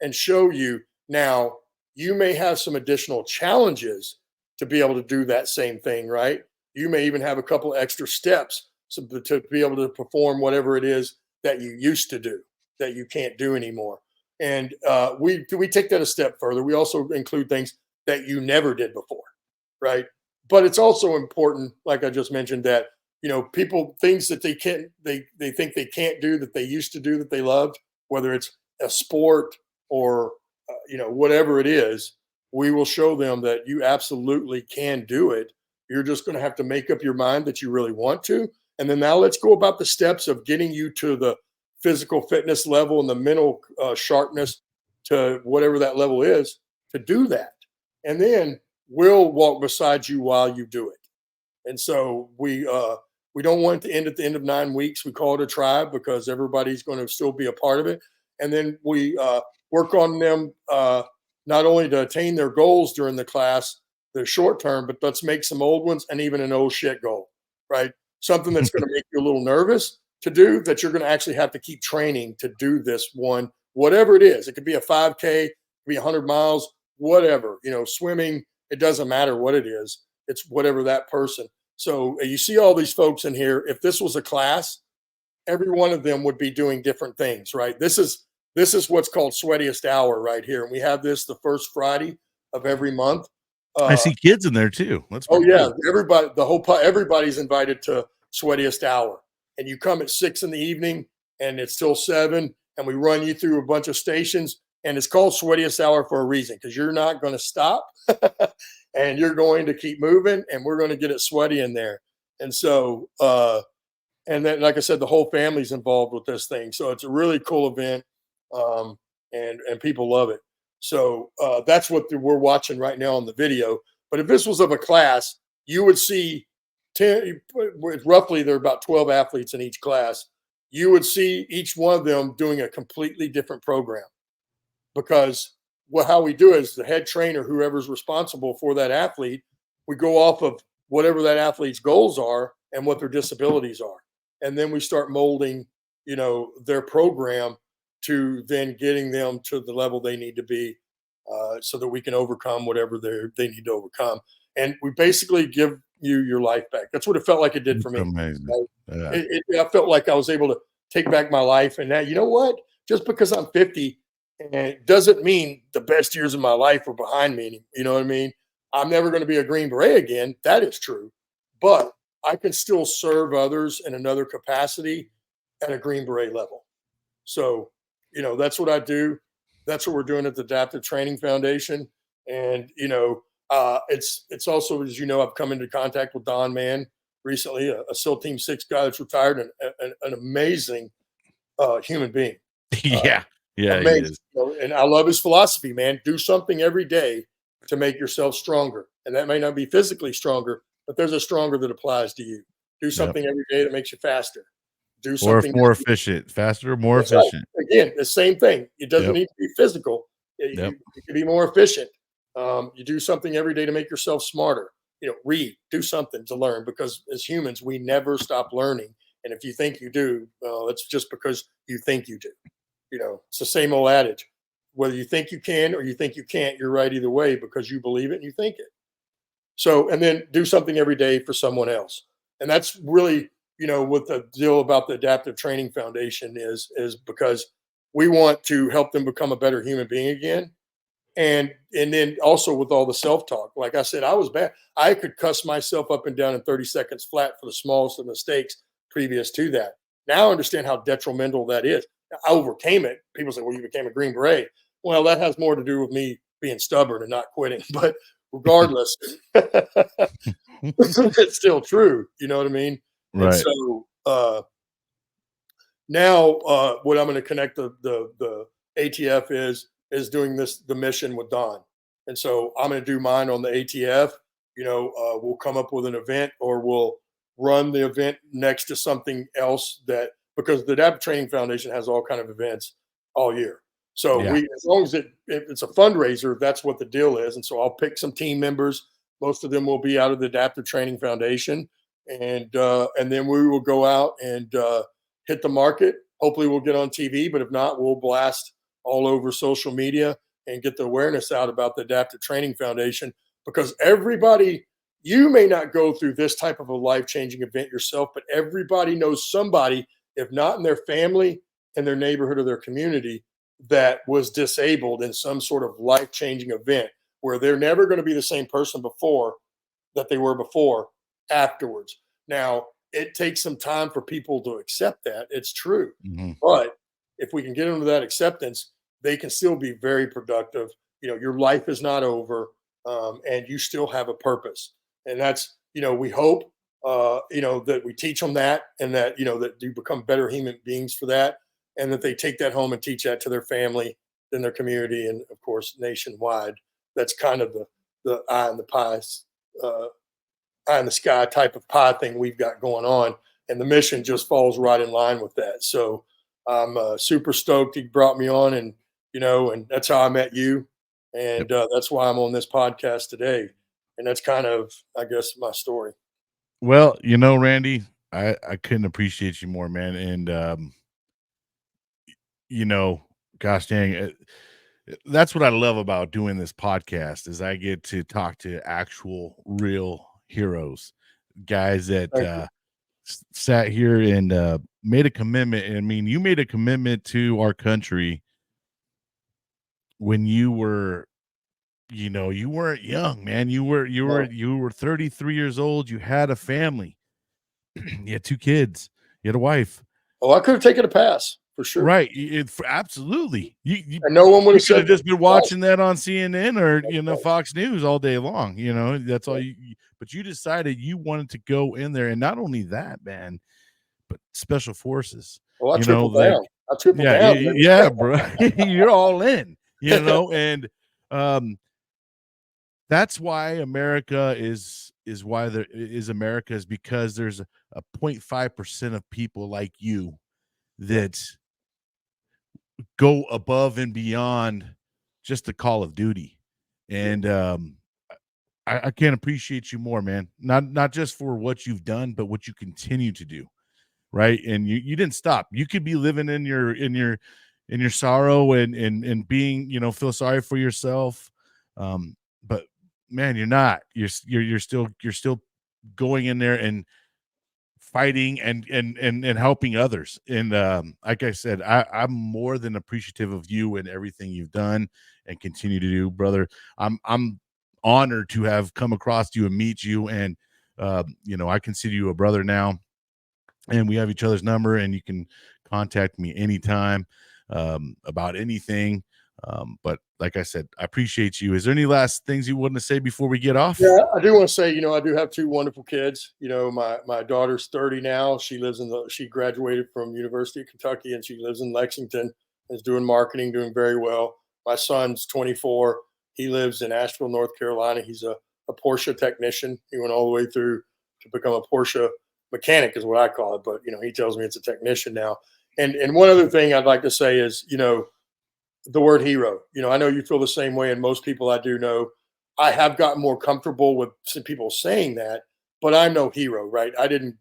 and show you now you may have some additional challenges to be able to do that same thing, right? You may even have a couple extra steps to be able to perform whatever it is that you used to do that you can't do anymore. And we take that a step further. We also include things that you never did before, right? But it's also important, like I just mentioned, that people things that they think they can't do that they used to do that they loved, whether it's a sport or whatever it is, we will show them that you absolutely can do it. You're just going to have to make up your mind that you really want to. And then now let's go about the steps of getting you to the physical fitness level and the mental sharpness to whatever that level is to do that. And then we'll walk beside you while you do it. And so we don't want it to end at the end of 9 weeks. We call it a tribe because everybody's going to still be a part of it. And then we work on them not only to attain their goals during the class, the short term, but let's make some old ones and even an old shit goal, right? Something that's going to make you a little nervous to do that you're going to actually have to keep training to do this one, whatever it is. It could be a 5K, it could be 100 miles, whatever, swimming, it doesn't matter what it is. It's whatever that person. So you see all these folks in here. If this was a class, every one of them would be doing different things, right? This is what's called Sweatiest Hour right here. And we have this the first Friday of every month. I see kids in there too. Oh yeah. Cool. Everybody's invited to Sweatiest Hour, and you come at 6 p.m. and it's till 7, and we run you through a bunch of stations, and it's called Sweatiest Hour for a reason, because you're not going to stop and you're going to keep moving, and we're going to get it sweaty in there. And so, and then, like I said, the whole family's involved with this thing. So it's a really cool event. And people love it. So that's what we're watching right now on the video. But if this was of a class, you would see roughly there are about 12 athletes in each class. You would see each one of them doing a completely different program, because how we do it is the head trainer, whoever's responsible for that athlete, we go off of whatever that athlete's goals are and what their disabilities are. And then we start molding, their program to then getting them to the level they need to be, so that we can overcome whatever they need to overcome. And we basically give you your life back. That's what it felt like it did for me. Amazing. Right? I felt like I was able to take back my life. And now, you know what? Just because I'm 50, and it doesn't mean the best years of my life are behind me. You know what I mean? I'm never going to be a Green Beret again. That is true. But I can still serve others in another capacity at a Green Beret level. So, that's what I do. That's what we're doing at the Adaptive Training Foundation. And, it's also, as I've come into contact with Don Mann recently, a SEAL Team 6 guy that's retired, and an amazing human being. Yeah. Yeah. He is. And I love his philosophy, man. Do something every day to make yourself stronger. And that may not be physically stronger, but there's a stronger that applies to you. Do something every day that makes you faster. Do something more efficient, faster, more efficient. Right. Again, the same thing. It doesn't need to be physical. You can be more efficient. You do something every day to make yourself smarter. Read, do something to learn, because as humans, we never stop learning. And if you think you do, well, it's just because you think you do. It's the same old adage. Whether you think you can or you think you can't, you're right either way, because you believe it and you think it. So, and then do something every day for someone else. And that's really, what the deal about the Adaptive Training Foundation is because we want to help them become a better human being again. And then also with all the self-talk, like I said, I was bad. I could cuss myself up and down in 30 seconds flat for the smallest of mistakes previous to that. Now I understand how detrimental that is. I overcame it. People say, well, you became a Green Beret. Well, that has more to do with me being stubborn and not quitting. But regardless, it's still true. You know what I mean? Right. And so now what I'm going to connect the ATF is doing the mission with Don. And so I'm going to do mine on the ATF. We'll come up with an event, or we'll run the event next to something else, that because the Adaptive Training Foundation has all kind of events all year. So Yeah. as long as it's a fundraiser, that's what the deal is. And so I'll pick some team members. Most of them will be out of the Adaptive Training Foundation, and then we will go out and hit the market. Hopefully, we'll get on TV, but if not, we'll blast all over social media and get the awareness out about the Adaptive Training Foundation, because everybody, you may not go through this type of a life-changing event yourself, but everybody knows somebody, if not in their family, in their neighborhood or their community, that was disabled in some sort of life-changing event where they're never going to be the same person before that they were before afterwards. Now, it takes some time for people to accept that. It's true. Mm-hmm. But if we can get into that acceptance, they can still be very productive. Your life is not over, and you still have a purpose. And that's, we hope, that we teach them that, and that, that you become better human beings for that, and that they take that home and teach that to their family, then their community, and of course, nationwide. That's kind of the eye in the pie, eye in the sky type of pie thing we've got going on. And the mission just falls right in line with that. So I'm super stoked he brought me on, and that's how I met you, and that's why I'm on this podcast today. And that's kind of, I guess, my story. Well, Randy, I couldn't appreciate you more, man. And gosh dang, that's what I love about doing this podcast, is I get to talk to actual real heroes, guys that sat here and made a commitment. I mean, you made a commitment to our country when you were, you weren't young, man. You were 33 years old. You had a family. You had 2 kids. You had a wife. Oh, I could have taken a pass for sure. Right. Absolutely. And no one would have could have said just been watching that on CNN or, Fox News all day long. That's all but you decided you wanted to go in there. And not only that, man, but Special Forces. Well, I tripled down. I tripled down. Yeah, bro. You're all in, and that's why America is why there is America, is because there's a 0.5% of people like you that go above and beyond just the call of duty. And I can't appreciate you more, man. Not just for what you've done, but what you continue to do. Right. And you didn't stop. You could be living in your sorrow and being, feel sorry for yourself. But man, you're not. You're still going in there and fighting and helping others. And like I said, I'm more than appreciative of you and everything you've done and continue to do, brother. I'm honored to have come across you and meet you. And I consider you a brother now. And we have each other's number, and you can contact me anytime about anything. But like I said, I appreciate you. Is there any last things you want to say before we get off? Yeah, I do want to say, I do have 2 wonderful kids. My daughter's 30 now. She graduated from University of Kentucky, and she lives in Lexington, is doing marketing, doing very well. My son's 24. He lives in Asheville, North Carolina. He's a Porsche technician. He went all the way through to become a Porsche mechanic, is what I call it. But, he tells me it's a technician now. And one other thing I'd like to say is, the word hero. I know you feel the same way, and most people I do know. I have gotten more comfortable with some people saying that, but I'm no hero, right? I don't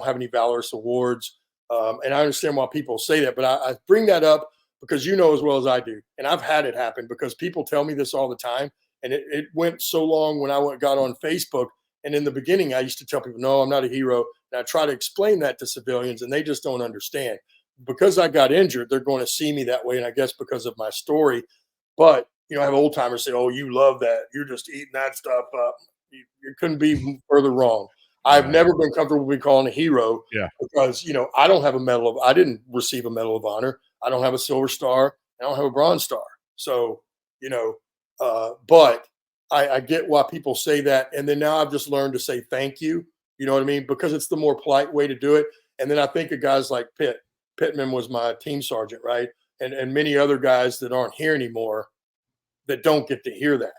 have any valorous awards, and I understand why people say that. But I bring that up because you know as well as I do, and I've had it happen because people tell me this all the time, and it went so long when I got on Facebook. And in the beginning, I used to tell people, no, I'm not a hero. And I try to explain that to civilians, and they just don't understand. Because I got injured, they're going to see me that way. And I guess because of my story. But, I have old timers say, oh, you love that. You're just eating that stuff up. You couldn't be further wrong. I've never been comfortable being called a hero because, I don't have I didn't receive a Medal of Honor. I don't have a Silver Star. I don't have a Bronze Star. So, but I get why people say that. And then now I've just learned to say thank you. You know what I mean? Because it's the more polite way to do it. And then I think of guys like Pittman was my team sergeant, right? And many other guys that aren't here anymore that don't get to hear that.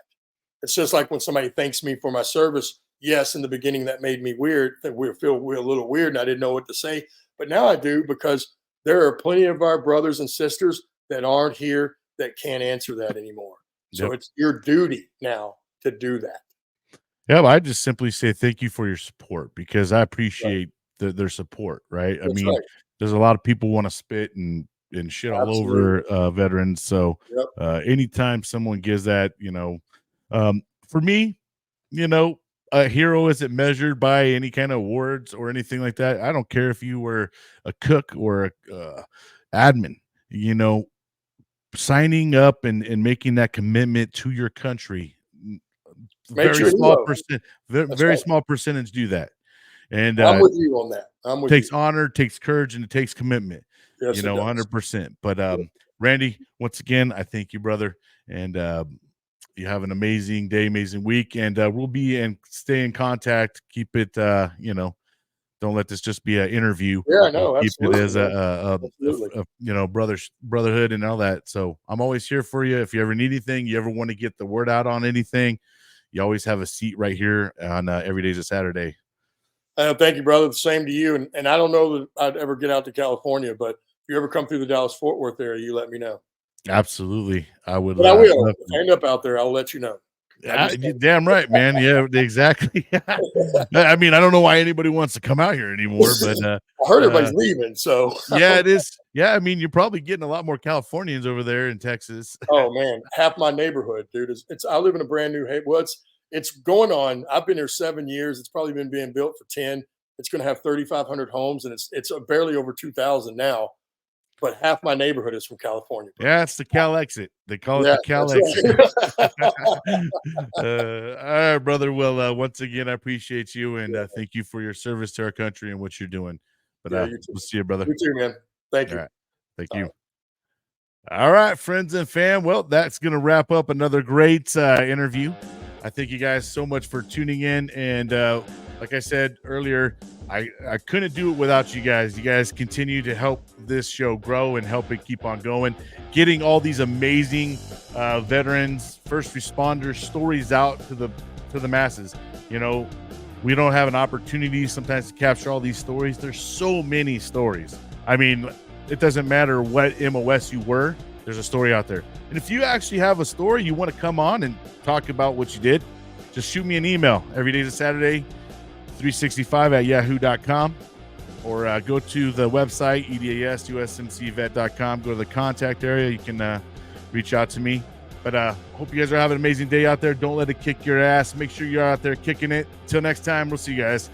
It's just like when somebody thanks me for my service. Yes, in the beginning that made me weird. That we feel a little weird, and I didn't know what to say. But now I do, because there are plenty of our brothers and sisters that aren't here that can't answer that anymore. So Yep. it's your duty now to do that. Yeah, I just simply say thank you for your support, because I Right. appreciate their support, right? I That's mean, right. there's a lot of people want to spit and shit all Absolutely. over veterans. So Yep. anytime someone gives that, for me, a hero isn't measured by any kind of awards or anything like that. I don't care if you were a cook or a admin, signing up and making that commitment to your country. Makes Very you a small hero. percent, That's very right. small percentage do that. And I'm with you on that. I'm with takes you. honor, takes courage, and it takes commitment, Yes, it does. 100%. But Yeah. Randy, once again, I thank you, brother. And you have an amazing day, amazing week. And we'll be and stay in contact. Keep it, don't let this just be an interview. Yeah, no, Keep it absolutely, as man. Absolutely. brotherhood and all that. So I'm always here for you. If you ever need anything, you ever want to get the word out on anything, you always have a seat right here on Every Day's a Saturday. Thank you, brother. The same to you. And I don't know that I'd ever get out to California, but if you ever come through the Dallas Fort Worth area, you let me know. Absolutely. I would But I will. love If to. I end up out there, I'll let you know. You're damn right, man. Yeah, exactly. I mean, I don't know why anybody wants to come out here anymore, but I heard everybody's leaving, so yeah, it is. Yeah, I mean, you're probably getting a lot more Californians over there in Texas. oh man, half my neighborhood, dude. It's I live in a brand new well, it's going on. I've been here 7 years. It's probably been being built for 10. It's going to have 3,500 homes, and it's barely over 2,000 now. But half my neighborhood is from California, bro. Yeah, it's the Cal exit. They call it Yeah, the Cal that's exit. right. All right, brother. Well, once again, I appreciate you and thank you for your service to our country and what you're doing. But Yeah, you too. we'll see you, brother. You too, man. Thank All you. right. Thank All you. right. All right, friends and fam. Well, that's going to wrap up another great interview. I thank you guys so much for tuning in. And like I said earlier, I couldn't do it without you guys. You guys continue to help this show grow and help it keep on going. Getting all these amazing veterans, first responders stories out to the masses. We don't have an opportunity sometimes to capture all these stories. There's so many stories. I mean, it doesn't matter what MOS you were, there's a story out there. And if you actually have a story you want to come on and talk about what you did, just shoot me an email. Every day is a Saturday, 365@yahoo.com, or go to the website, edasUSMCvet.com. Go to the contact area. You can reach out to me. But hope you guys are having an amazing day out there. Don't let it kick your ass. Make sure you're out there kicking it. Till next time, we'll see you guys.